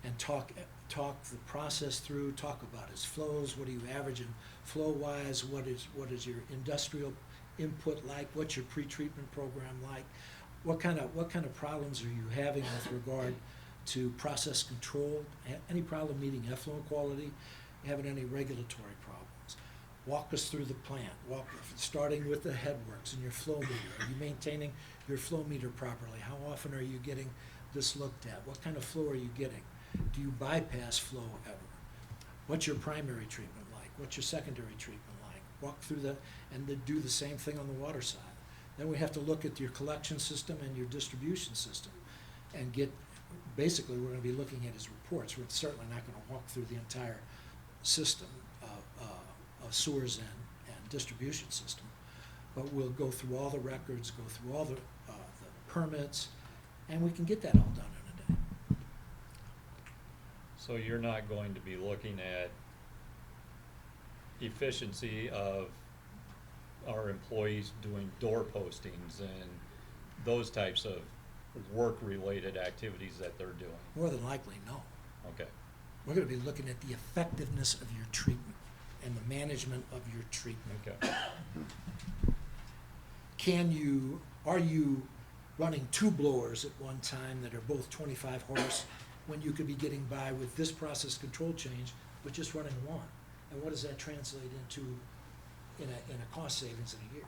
and talk the process through, talk about its flows, what are you averaging flow-wise, what is your industrial input like, what's your pretreatment program like, what kind of problems are you having with regard to process control, any problem meeting effluent quality, having any regulatory problems. Walk us through the plant, starting with the headworks and your flow meter. Are you maintaining your flow meter properly? How often are you getting this looked at? What kind of flow are you getting? Do you bypass flow ever? What's your primary treatment like? What's your secondary treatment like? Walk through and then do the same thing on the water side. Then we have to look at your collection system and your distribution system and basically we're gonna be looking at his reports. We're certainly not gonna walk through the entire system of sewers and distribution system. But we'll go through all the records, go through all the permits, and we can get that all done in a day. So you're not going to be looking at efficiency of our employees doing door postings and those types of work-related activities that they're doing? More than likely, no. Okay, We're gonna be looking at the effectiveness of your treatment and the management of your treatment. okay. Are you running 2 blowers at one time that are both 25 horse when you could be getting by with this process control change with just running 1? And what does that translate into in a cost savings in a year?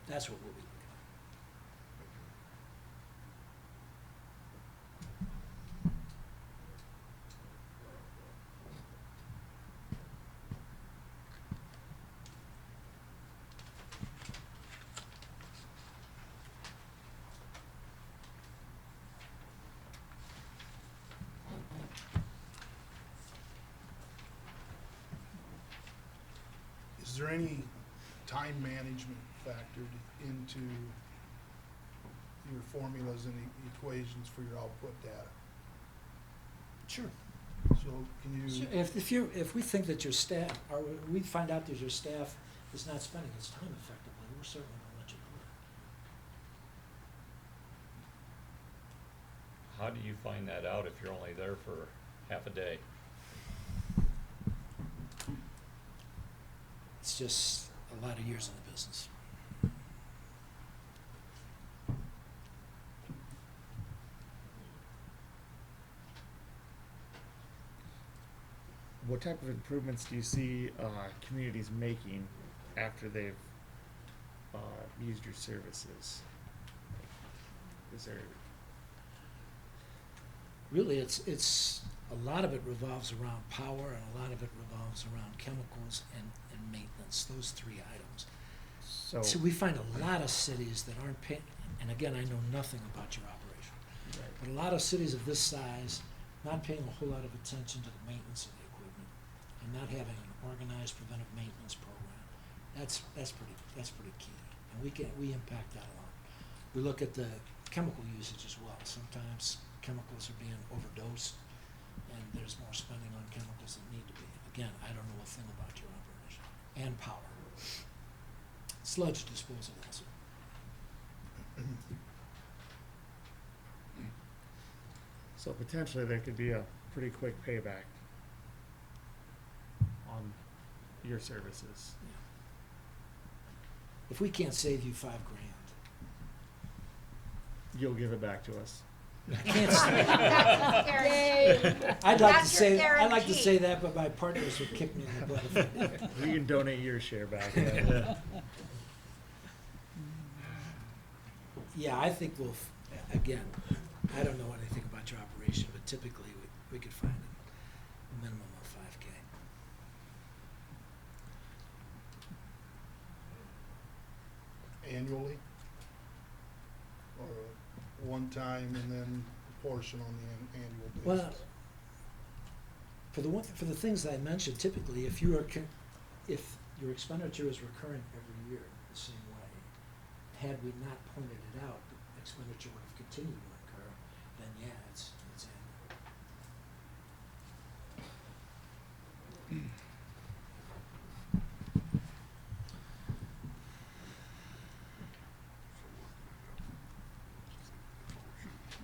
That's what we'll be looking Is there any time management factored into your formulas and equations for your output data? at. Sure. So can you? So if we think that your staff, or we find out that your staff is not spending its time effectively, we're certainly gonna let you know that. How do you find that out if you're only there for half a day? It's just a lot of years in the business. What type of improvements do you see communities making after they've used your services? Is there Really, it's a lot of it revolves around power, and a lot of it revolves around chemicals and maintenance, those 3 items. so? So we find a lot of cities that aren't paying, and again, I know nothing about your operation, Right. but a lot of cities of this size not paying a whole lot of attention to the maintenance of the equipment and not having an organized preventive maintenance program. That's pretty key, and we impact that a lot. We look at the chemical usage as well. Sometimes chemicals are being overdosed, and there's more spending on chemicals that need to be. Again, I don't know a thing about your operation. And power. Sludge disposal also. So potentially there could be a pretty quick payback on your services. If we can't save you $5,000, You'll give it back to us. I can't say. That's a guarantee. I'd like to That's your say, I'd like to guarantee. say that, but my partners would kick me in the butt if I did. We can donate your share back. Yeah. Yeah, I think again, I don't know anything about your operation, but typically we could find a minimum of $5,000. Annually? Or a one time and then a portion on the annual basis? Well, for the things that I mentioned, typically, if your expenditure is recurring every year the same way, had we not pointed it out, the expenditure would have continued to incur, then yeah, it's annual.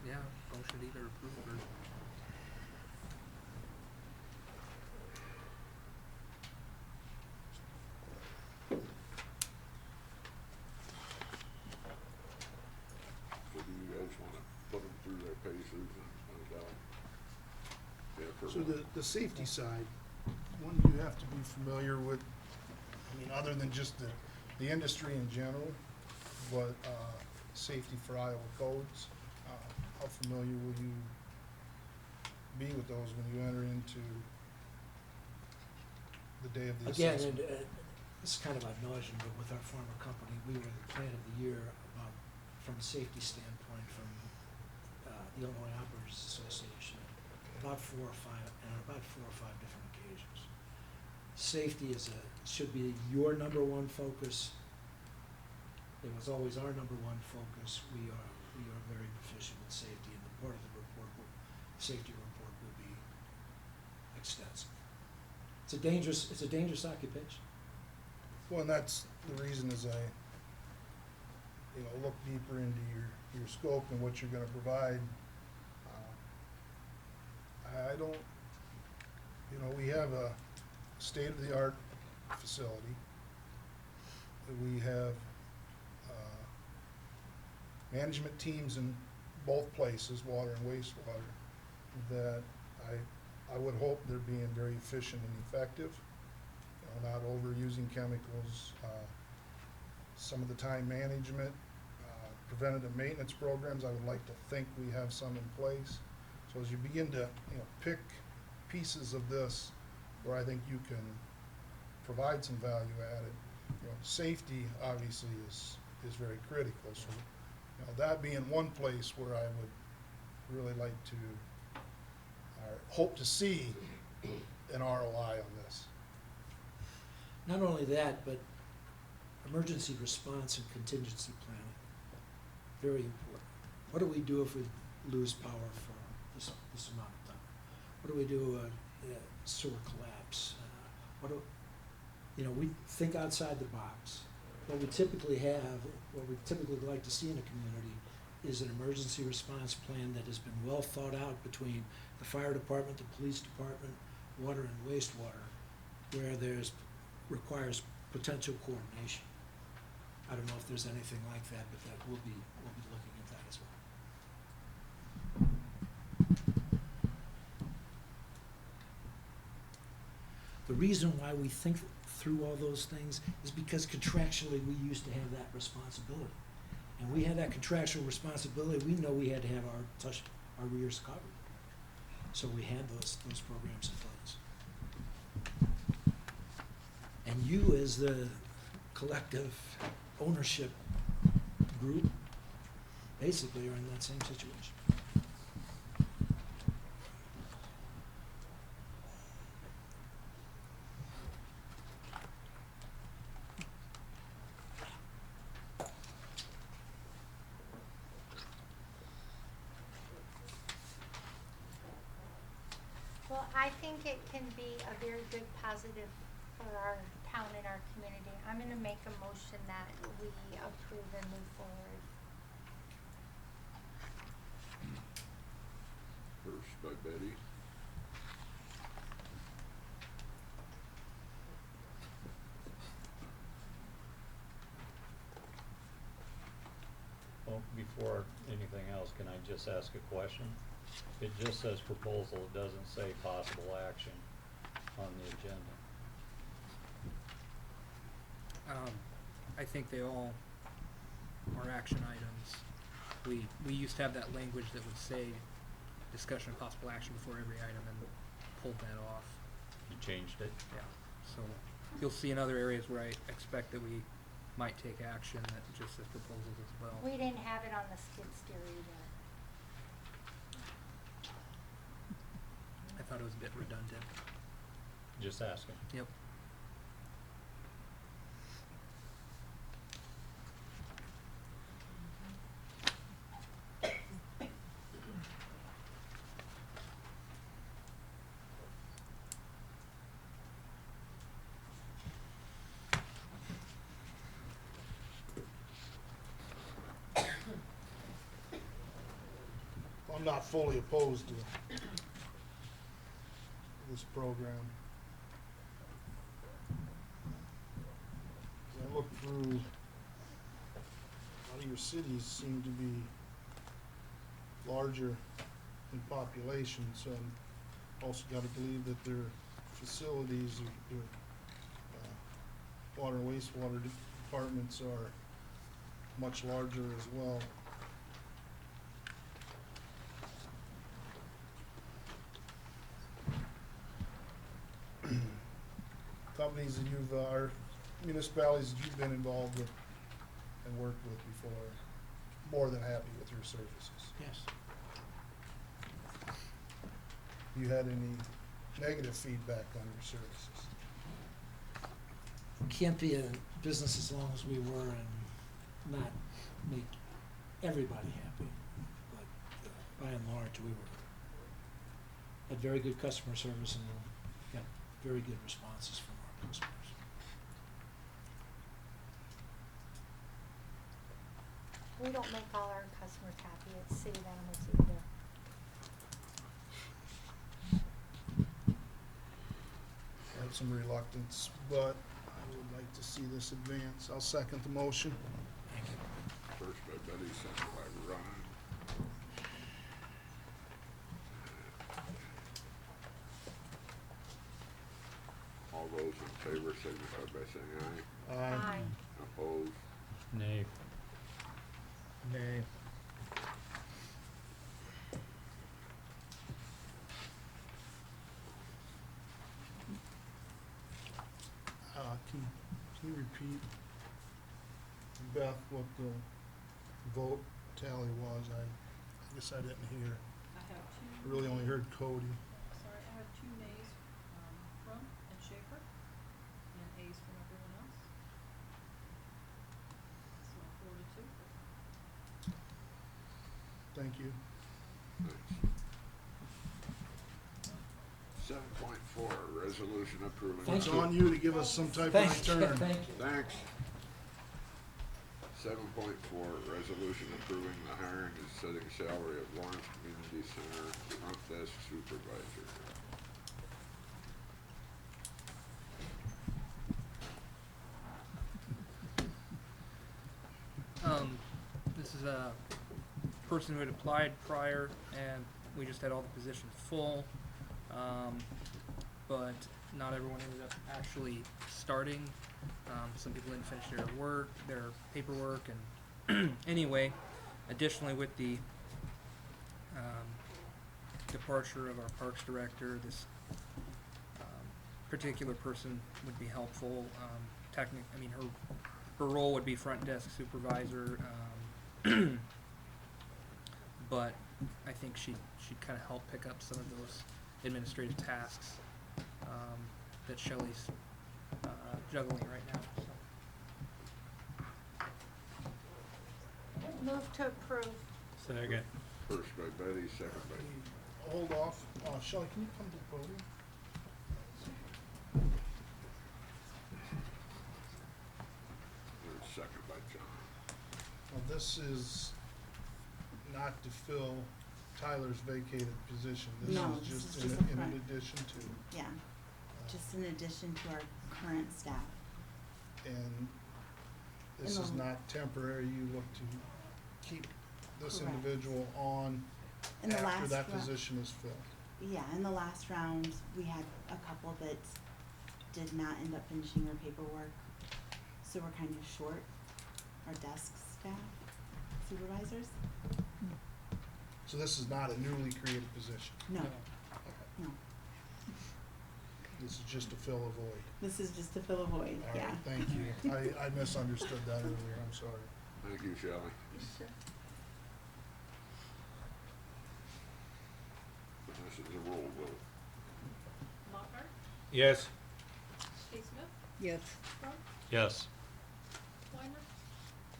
Yeah, motion to either approve or So do you guys wanna put them through their paces and find out? So the safety side, one, you have to be familiar with, I mean, other than just the industry in general, but, safety for Iowa codes, how familiar will you be with those when you enter into the day of the Again, assessment? and this is kind of ad nauseum, but with our former company, we were the plant of the year about, from a safety standpoint, from the Illinois Operators Association, about four or five different occasions. Safety should be your number one focus. It was always our number one focus. We are very proficient with safety, and the part of the safety report will be extensive. It's a dangerous occupation. Well, and that's the reason as I, look deeper into your scope and what you're gonna provide. I don't, we have a state-of-the-art facility. We have, management teams in both places, water and wastewater, that I would hope they're being very efficient and effective, not overusing chemicals, some of the time management, preventative maintenance programs, I would like to think we have some in place. So as you begin to, pick pieces of this where I think you can provide some value added, safety obviously is very critical. So, that being one place where I would really like to, or hope to see an ROI on this. Not only that, but emergency response and contingency planning, very important. What do we do if we lose power for this amount of time? What do we do, sewer collapse? We think outside the box. What we typically like to see in a community is an emergency response plan that has been well thought out between the fire department, the police department, water and wastewater, where requires potential coordination. I don't know if there's anything like that, but that we'll be looking at that as well. The reason why we think through all those things is because contractually we used to have that responsibility. And we had that contractual responsibility, we know we had to have our rears covered. So we had those programs in place. And you as the collective ownership group basically are in that same situation. Well, I think it can be a very good positive for our town and our community. I'm gonna make a motion that we approve and move forward. First by Betty. Well, before anything else, can I just ask a question? It just says proposal, it doesn't say possible action on the agenda. I think they all are action items. We used to have that language that would say discussion of possible action before every item and pulled that off. You changed it? Yeah, so you'll see in other areas where I expect that we might take action that just says proposals as well. We didn't have it on the skid steer either. I thought it was a bit redundant. Just asking. Yep. I'm not fully opposed to this program. As I look through, a lot of your cities seem to be larger in population, so I'm also gotta believe that their facilities, their water and wastewater departments are much larger as well. Companies that you've, or municipalities that you've been involved with and worked with before, more than happy with your services. Yes. You had any negative feedback on your services? We can't be in business as long as we were and not make everybody happy. But by and large, we had very good customer service and very good responses from our customers. We don't make all our customers happy at City of Anamosa either. I have some reluctance, but I would like to see this advance. I'll second the motion. Thank you. First by Betty, second by Ron. All those in favor signify by saying aye. Aye. Opposed? Nay. Nay. Can you repeat, Beth, what the vote tally was? I guess I didn't hear. I have I two. really only heard Cody. Sorry, I have 2 nays, from and Schaefer, and ayes from everyone else. So 4 to 2. Thank you. Thanks. 7.4, resolution approving. Thank It's you. on you to give us some type of Thank you, return. thank you. Thanks. 7.4, resolution approving the hiring and setting salary of Lawrence Community Center front desk supervisor. This is a person who had applied prior, and we just had all the positions full. But not everyone ended up actually starting. Some people didn't finish their paperwork, and anyway, additionally with the departure of our parks director, this particular person would be helpful. Her role would be front desk supervisor, but I think she'd kind of help pick up some of those administrative tasks that Shelley's juggling right now. So. Move to approve. Second. First by Betty, second by, Hold off. Shelley, can you come to the podium? second by John. Now, this is not to fill Tyler's vacated position. This No, is this just is in, just a in front. addition to. Yeah, just in addition to our current staff. And this And is the- not temporary. You look to keep this Correct. individual on In the after last that rou- position is filled. Yeah, in the last round, we had a couple that did not end up finishing their paperwork. So we're kind of short our desk staff, supervisors. So this is not a newly created position. No, no, This is just to fill a void. this is just to fill a void, All yeah. right, thank you. I misunderstood that earlier. I'm sorry. Thank you, Shelley. Sure. This is a roll vote. Lockhart, Yes. Kay Smith, Yes. Crump, Yes. Weiner,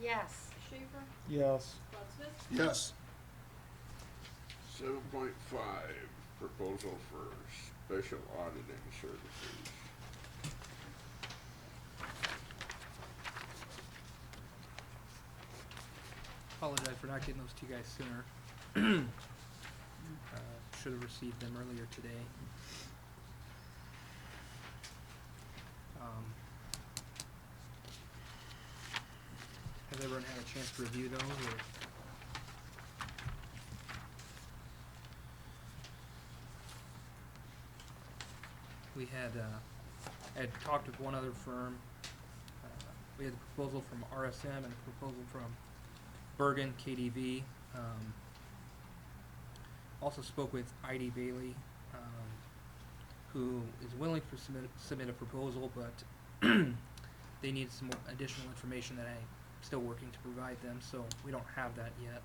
Yes. Schaefer, Yes. Rod Smith, Yes. 7.5, proposal for special auditing services. Apologize for not getting those to you guys sooner. Should have received them earlier today. Has everyone had a chance to review those, or? We had talked with one other firm. We had a proposal from RSM and a proposal from Bergen, KDV. Also spoke with ID Bailey, who is willing to submit a proposal, but they need some more additional information that I'm still working to provide them, so we don't have that yet.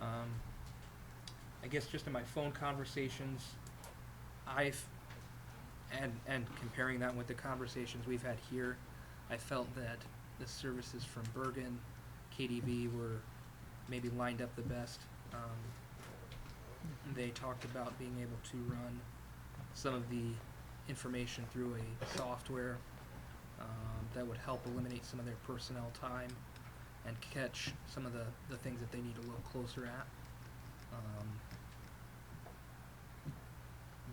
I guess just in my phone conversations, and comparing that with the conversations we've had here, I felt that the services from Bergen, KDV were maybe lined up the best. They talked about being able to run some of the information through a software that would help eliminate some of their personnel time and catch some of the things that they need to look closer at.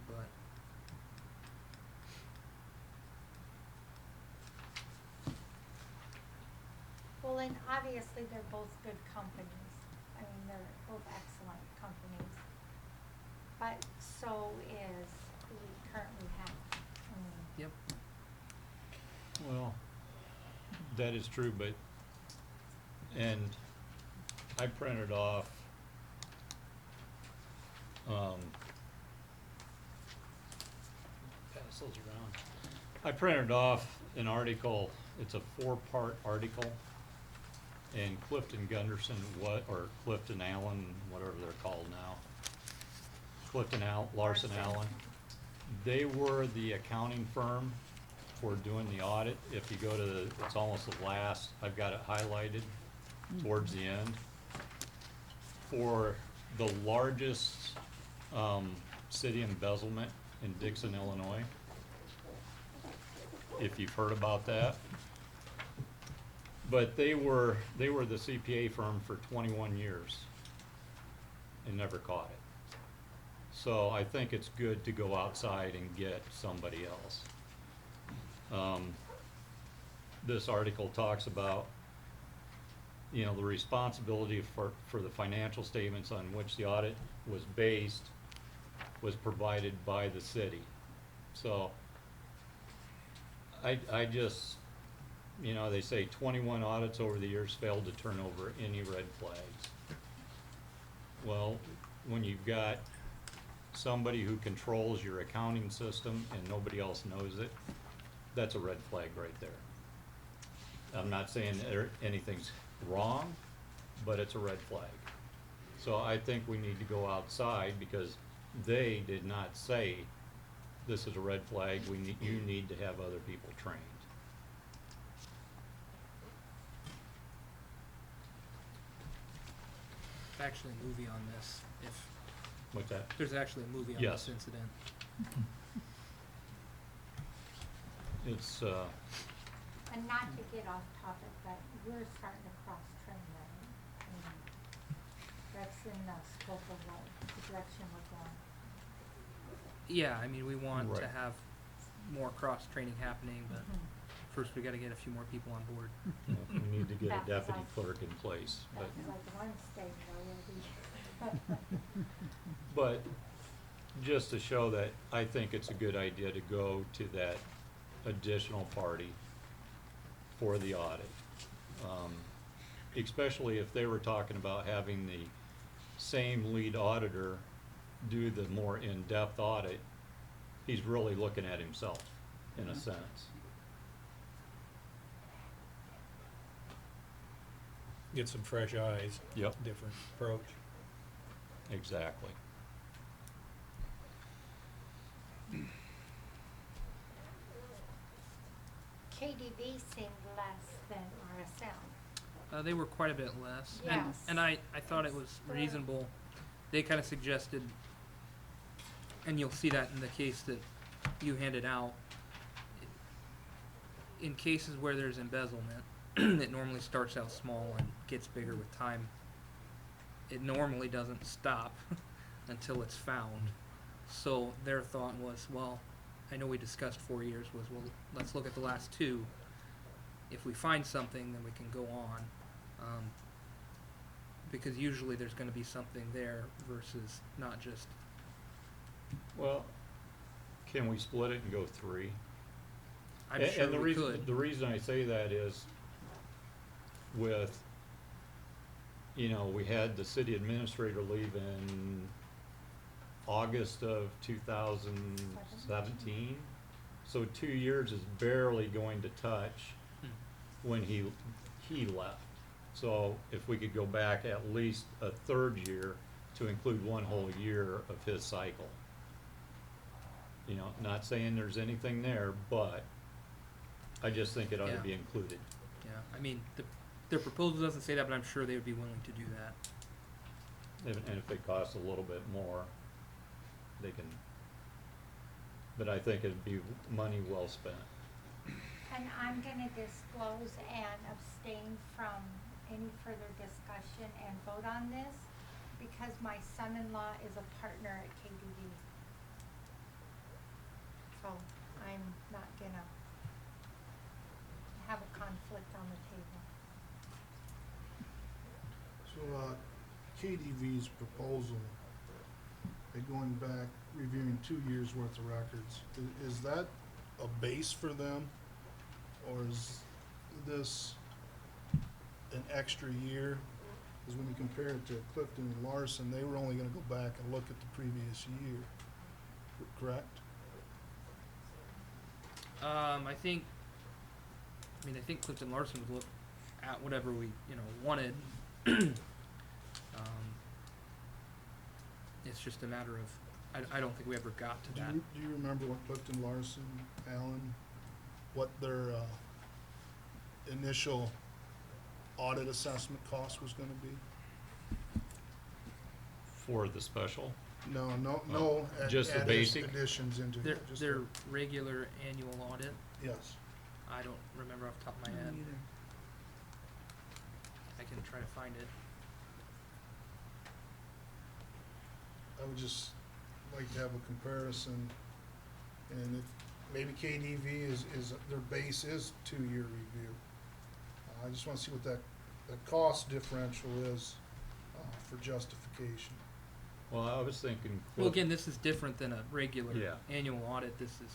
But Well, and obviously they're both good companies. I mean, they're both excellent companies. But so is who we currently have. I mean, yep, Well, that is true, but, and I printed off, pass those around. I printed off an article, it's a 4-part article, and Clifton Gunderson, or Clifton Allen, whatever they're called now. Larson Allen. They were the accounting firm for doing the audit. If you go to it's almost the last, I've got it highlighted towards the end. For the largest, city embezzlement in Dixon, Illinois. If you've heard about that. But they were the CPA firm for 21 years and never caught it. So I think it's good to go outside and get somebody else. This article talks about, the responsibility for the financial statements on which the audit was based was provided by the city. So I just, they say 21 audits over the years failed to turn over any red flags. Well, when you've got somebody who controls your accounting system and nobody else knows it, that's a red flag right there. I'm not saying anything's wrong, but it's a red flag. So I think we need to go outside because they did not say this is a red flag, you need to have other people trained. there's actually a movie on this. If What's that? there's actually a movie on Yes. this incident. It's, and not to get off topic, but we're starting to cross-train them. I mean, that's in the scope of the direction we're going. Yeah, I mean, we want to Right. have more cross training happening, but Mhm. first we got to get a few more people on board. we need to get a That's deputy like- clerk in place, but. That's like one state already. But just to show that I think it's a good idea to go to that additional party for the audit. Especially if they were talking about having the same lead auditor do the more in-depth audit, he's really looking at himself, in a sense. Get some fresh eyes. Yep. Different approach. Exactly. KDV seemed less than RSL. They were quite a bit less. Yes. And I thought it was reasonable. They kind of suggested, and you'll see that in the case that you handed out, in cases where there's embezzlement, it normally starts out small and gets bigger with time. It normally doesn't stop until it's found. So their thought was, well, I know we discussed 4 years, was, well, let's look at the last 2. If we find something, then we can go on. Because usually there's going to be something there versus not just. Well, can we split it and go 3? I'm And sure the we reason, could. the reason I say that is with, we had the city administrator leave in August of 2017. So 2 years is barely going to touch when he left. So if we could go back at least a 3rd year to include 1 whole year of his cycle. Not saying there's anything there, but I just think it ought to Yeah. be included. Yeah, I mean, their proposal doesn't say that, but I'm sure they would be willing to do that. And if it costs a little bit more, they can but I think it'd be money well spent. And I'm gonna disclose and abstain from any further discussion and vote on this because my son-in-law is a partner at KDV. So I'm not gonna have a conflict on the table. So, KDV's proposal, going back, reviewing 2 years' worth of records, is that a base for them? Or is this an extra year? Because when you compare it to Clifton and Larson, they were only gonna go back and look at the previous year, correct? I think Clifton Larson would look at whatever we, wanted. It's just a matter of, I don't think we ever got to that. Do you remember what Clifton Larson, Alan, what their, initial audit assessment cost was gonna be? For the special, No, Oh, just the basic? additions into Their, it, just their the- regular annual audit, yes. I don't remember off the top of my head. I can try to find it. I would just like to have a comparison, and if, maybe KDV is, their base is 2-year review. I just wanna see what that cost differential is, for justification. well, I was thinking. Well, again, this is different than a regular Yeah. annual audit. This is,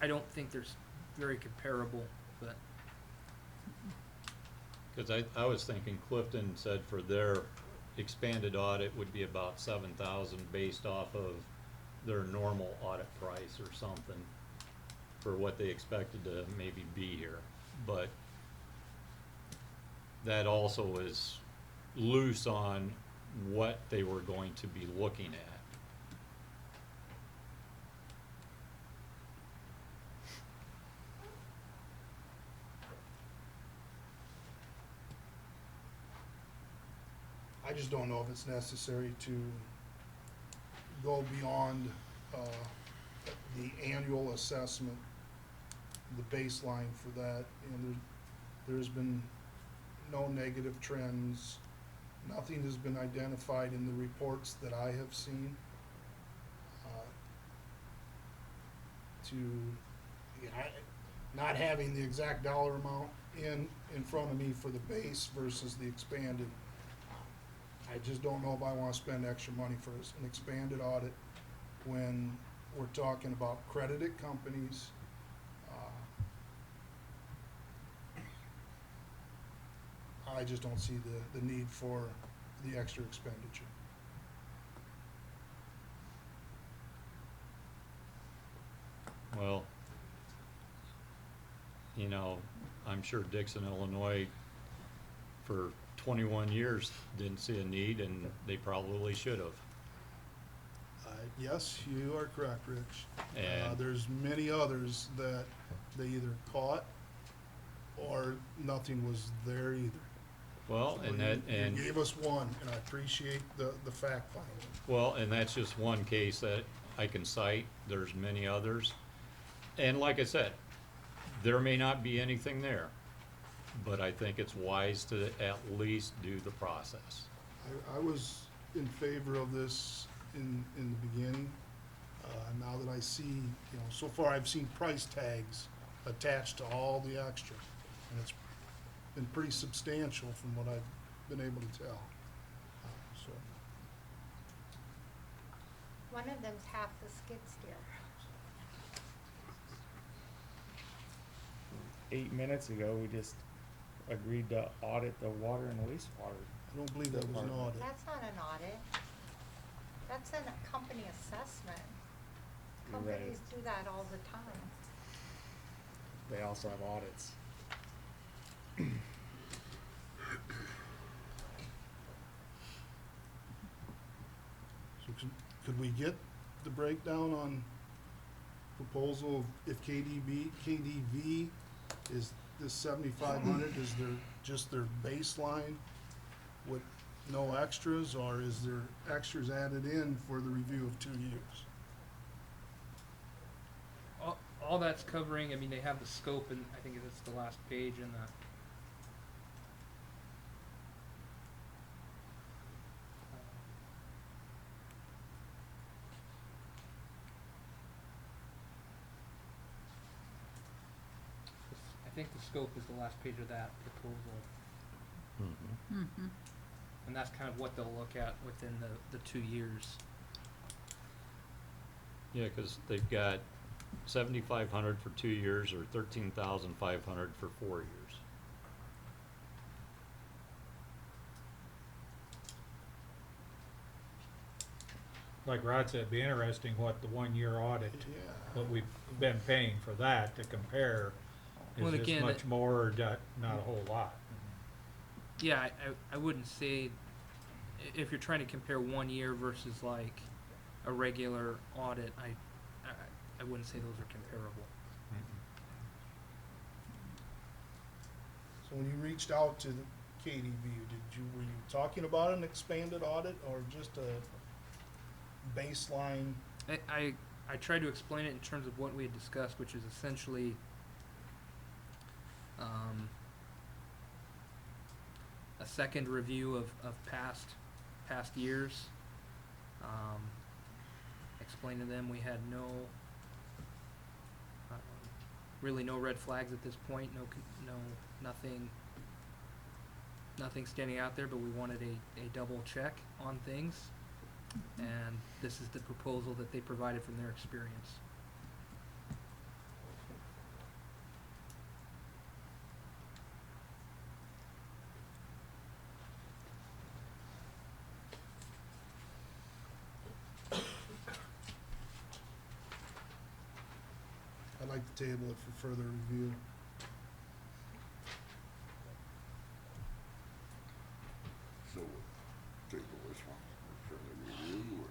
I don't think there's very comparable, but Cause I was thinking Clifton said for their expanded audit would be about 7,000 based off of their normal audit price or something for what they expected to maybe be here, but that also is loose on what they were going to be looking at. I just don't know if it's necessary to go beyond, the annual assessment, the baseline for that, and there's been no negative trends. Nothing has been identified in the reports that I have seen, not having the exact dollar amount in front of me for the base versus the expanded. I just don't know if I wanna spend extra money for an expanded audit when we're talking about credited companies. I just don't see the need for the extra expenditure. Well, I'm sure Dixon, Illinois, for 21 years didn't see a need, and they probably should have. Yes, you are correct, Rich. And- There's many others that they either caught or nothing was there either. Well, So and that, and, you gave us one, and I appreciate the fact finding. well, and that's just one case that I can cite. There's many others. And like I said, there may not be anything there, but I think it's wise to at least do the process. I was in favor of this in the beginning. Now that I see, so far I've seen price tags attached to all the extra, and it's been pretty substantial from what I've been able to tell. So, One of them's half the skid steer. 8 minutes ago, we just agreed to audit the water and wastewater. I don't believe that was an audit. That's not an audit. That's a company assessment. You're right. Companies do that all the time. They also have audits. So could we get the breakdown on proposal of if KDV is this 7,500, is there just their baseline with no extras, or is there extras added in for the review of 2 years? all that's covering, I mean, they have the scope, and I think it's the last page in the. I think the scope is the last page of that proposal, Mhm. and that's kind of what they'll look at within the 2 years. Yeah, 'cause they've got 7,500 for 2 years or 13,500 for 4 years. Like Rod said, it'd be interesting what the 1-year audit, Yeah. what we've been paying for that to compare. Well, Is this again, much more or not a whole lot? Yeah, I wouldn't say, if you're trying to compare 1 year versus like a regular audit, I wouldn't say those are comparable. So when you reached out to the KDVU, were you talking about an expanded audit or just a baseline? I tried to explain it in terms of what we had discussed, which is essentially a second review of past years. Explain to them we had really no red flags at this point, nothing standing out there, but we wanted a double check on things, and this is the proposal that they provided from their experience. I'd like to table it for further review. So we'll table this one for further review, or?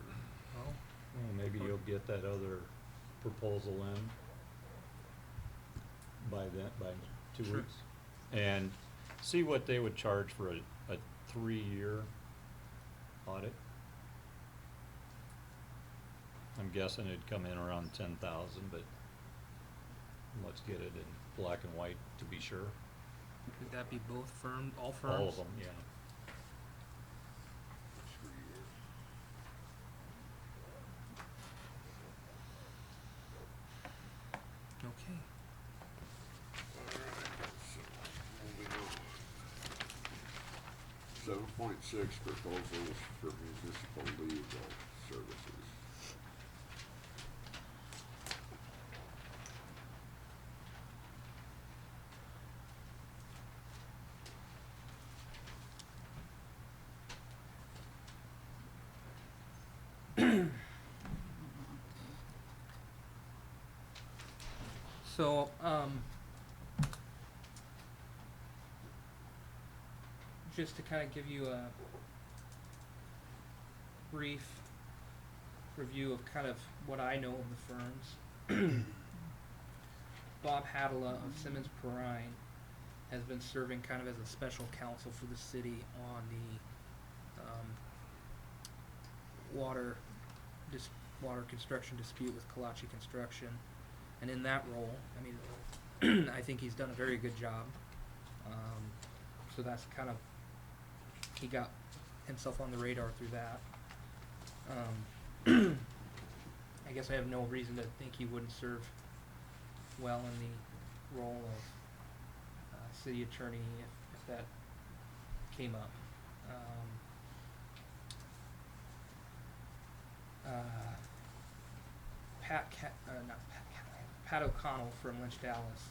Well, Well, maybe you'll get that other proposal in by 2 Sure. weeks. And see what they would charge for a 3-year audit. I'm guessing it'd come in around 10,000, but let's get it in black and white to be sure. would that be both firms, all firms? All of them, yeah. 3 years. Okay. Alright, so moving on. 7.6 proposals for municipal legal services. So, just to kind of give you a brief review of kind of what I know of the firms. Bob Hadala of Simmons Perrine has been serving kind of as a special counsel for the city on the water construction dispute with Kalachi Construction. And in that role, I mean, I think he's done a very good job. So that's kind of, he got himself on the radar through that. I guess I have no reason to think he wouldn't serve well in the role of city attorney if that came up. Pat O'Connell from Lynch, Dallas.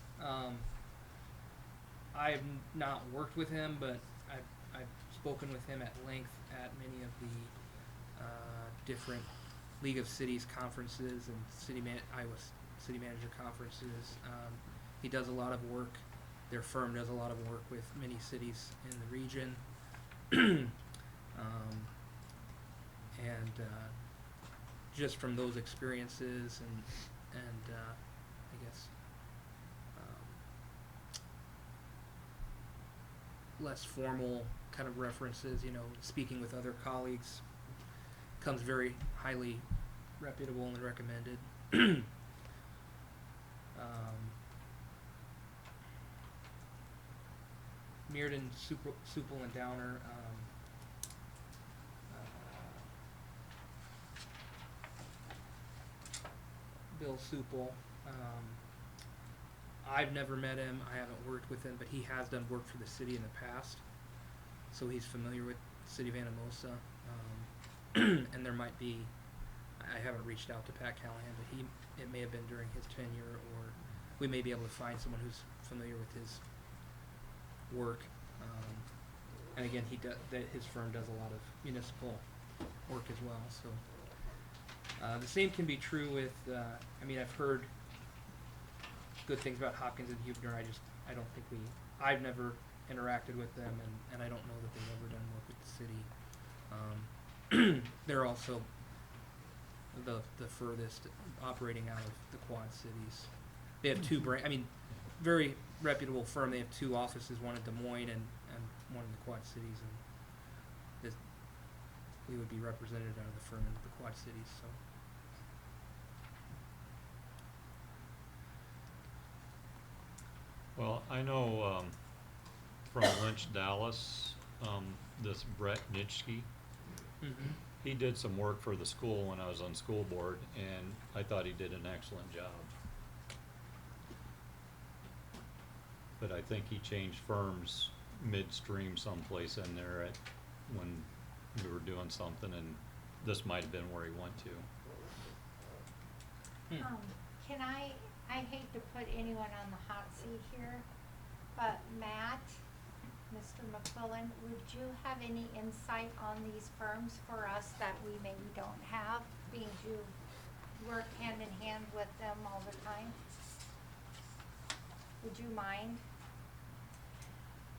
I have not worked with him, but I've spoken with him at length at many of the different League of Cities conferences and Iowa City Manager conferences. He does a lot of work. Their firm does a lot of work with many cities in the region. Just from those experiences and I guess less formal kind of references, speaking with other colleagues, comes very highly reputable and recommended. Mearden, Supple and Downer, Bill Supple. I've never met him. I haven't worked with him, but he has done work for the city in the past, so he's familiar with the city of Anamosa. And there might be, I haven't reached out to Pat Callahan, but it may have been during his tenure, or we may be able to find someone who's familiar with his work. And again, his firm does a lot of municipal work as well. So the same can be true with. I've heard good things about Hopkins and Huebner. I don't think I've never interacted with them, and I don't know that they've ever done work with the city. They're also the furthest operating out of the Quad Cities. They have two very reputable firm. They have two offices, one in Des Moines and one in the Quad Cities, and we would be represented out of the firm in the Quad Cities. So. Well, I know from Lynch, Dallas, this Brett Nitschke, Mm-hmm. he did some work for the school when I was on school board, and I thought he did an excellent job. But I think he changed firms midstream someplace in there when we were doing something, and this might have been where he went to. Can I hate to put anyone on the hot seat here, but Matt, Mr. McQuillan, would you have any insight on these firms for us that we maybe don't have, being you work hand in hand with them all the time? Would you mind?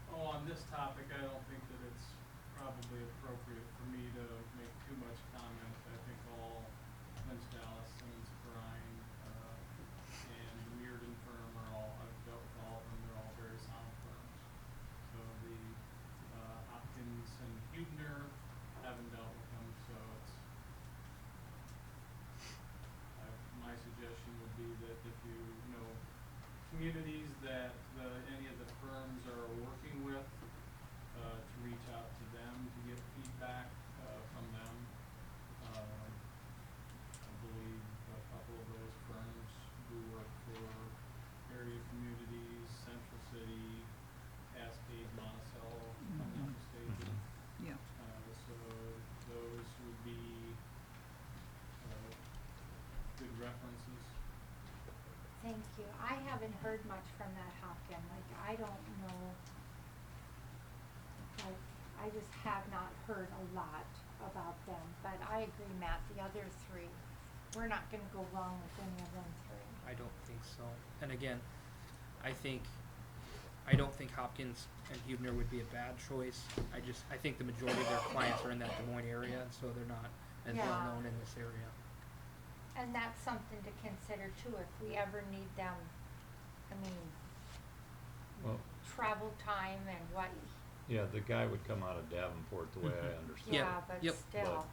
Oh, on this topic, I don't think that it's probably appropriate for me to make too much comment. I think all Lynch, Dallas, Simmons, Brine, and the Mearden firm I've dealt with all of them. They're all very sound firms. So the Hopkins and Huebner, haven't dealt with them, so my suggestion would be that if you know communities that any of the firms are working with, to reach out to them to get feedback from them. I believe a couple of those firms do work for area communities, Central City, Cascade, Monticello, if I'm not mistaken. Yeah. So those would be good references. Thank you. I haven't heard much from that Hopkins. I don't know. I just have not heard a lot about them. But I agree, Matt. The other three, we're not going to go wrong with any of them three. I don't think so. And again, I don't think Hopkins and Huebner would be a bad choice. I think the majority of their clients are in that Des Moines area, and so they're not as well known in this area. And that's something to consider too, if we ever need them. Well, Travel time and what. yeah, the guy would come out of Davenport, the way I understand. Yeah, but Yep. still,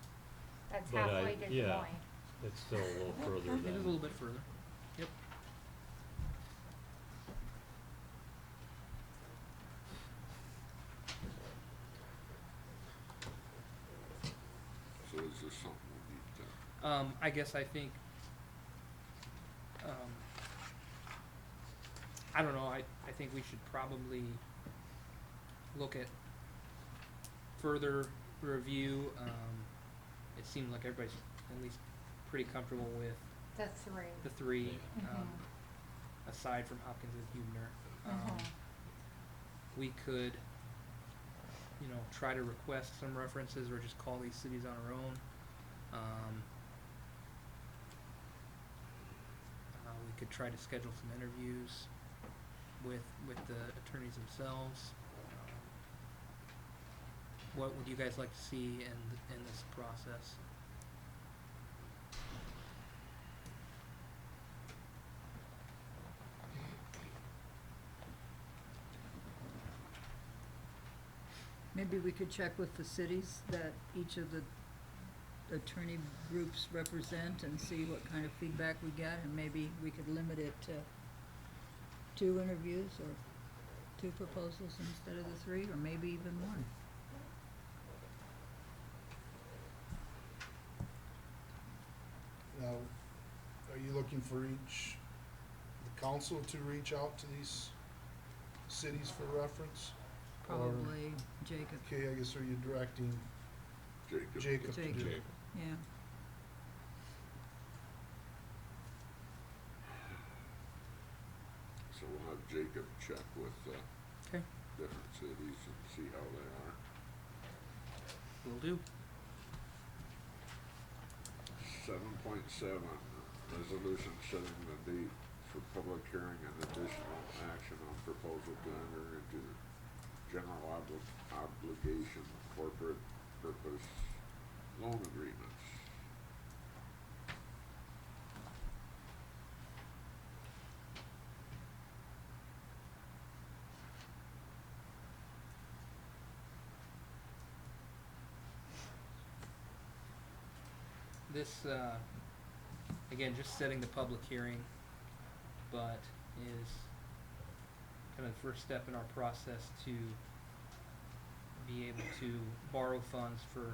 that's But halfway to Des Moines. It's still a little further It than. is a little bit further. Yep. So is this something we need to? I think, I don't know, I think we should probably look at further review. It seems like everybody's at least pretty comfortable with The three. the three, Mhm. aside from Hopkins and Huebner. Mhm. We could, try to request some references or just call these cities on our own. We could try to schedule some interviews with the attorneys themselves. What would you guys like to see in this process? Maybe we could check with the cities that each of the attorney groups represent and see what kind of feedback we get, and maybe we could limit it to 2 interviews or 2 proposals instead of the 3, or maybe even 1. Now, are you looking for the council to reach out to these cities for reference? Or- Probably Jacob. Okay, I guess are you directing Jacob. Jacob to do Jacob. it? Yeah. So we'll have Jacob check with, Okay. different cities and see how they are. Will do. 7.7, resolution setting the date for public hearing and additional action on proposal to enter into general obligation corporate purpose loan agreements. This, again, just setting the public hearing, but is kind of the first step in our process to be able to borrow funds for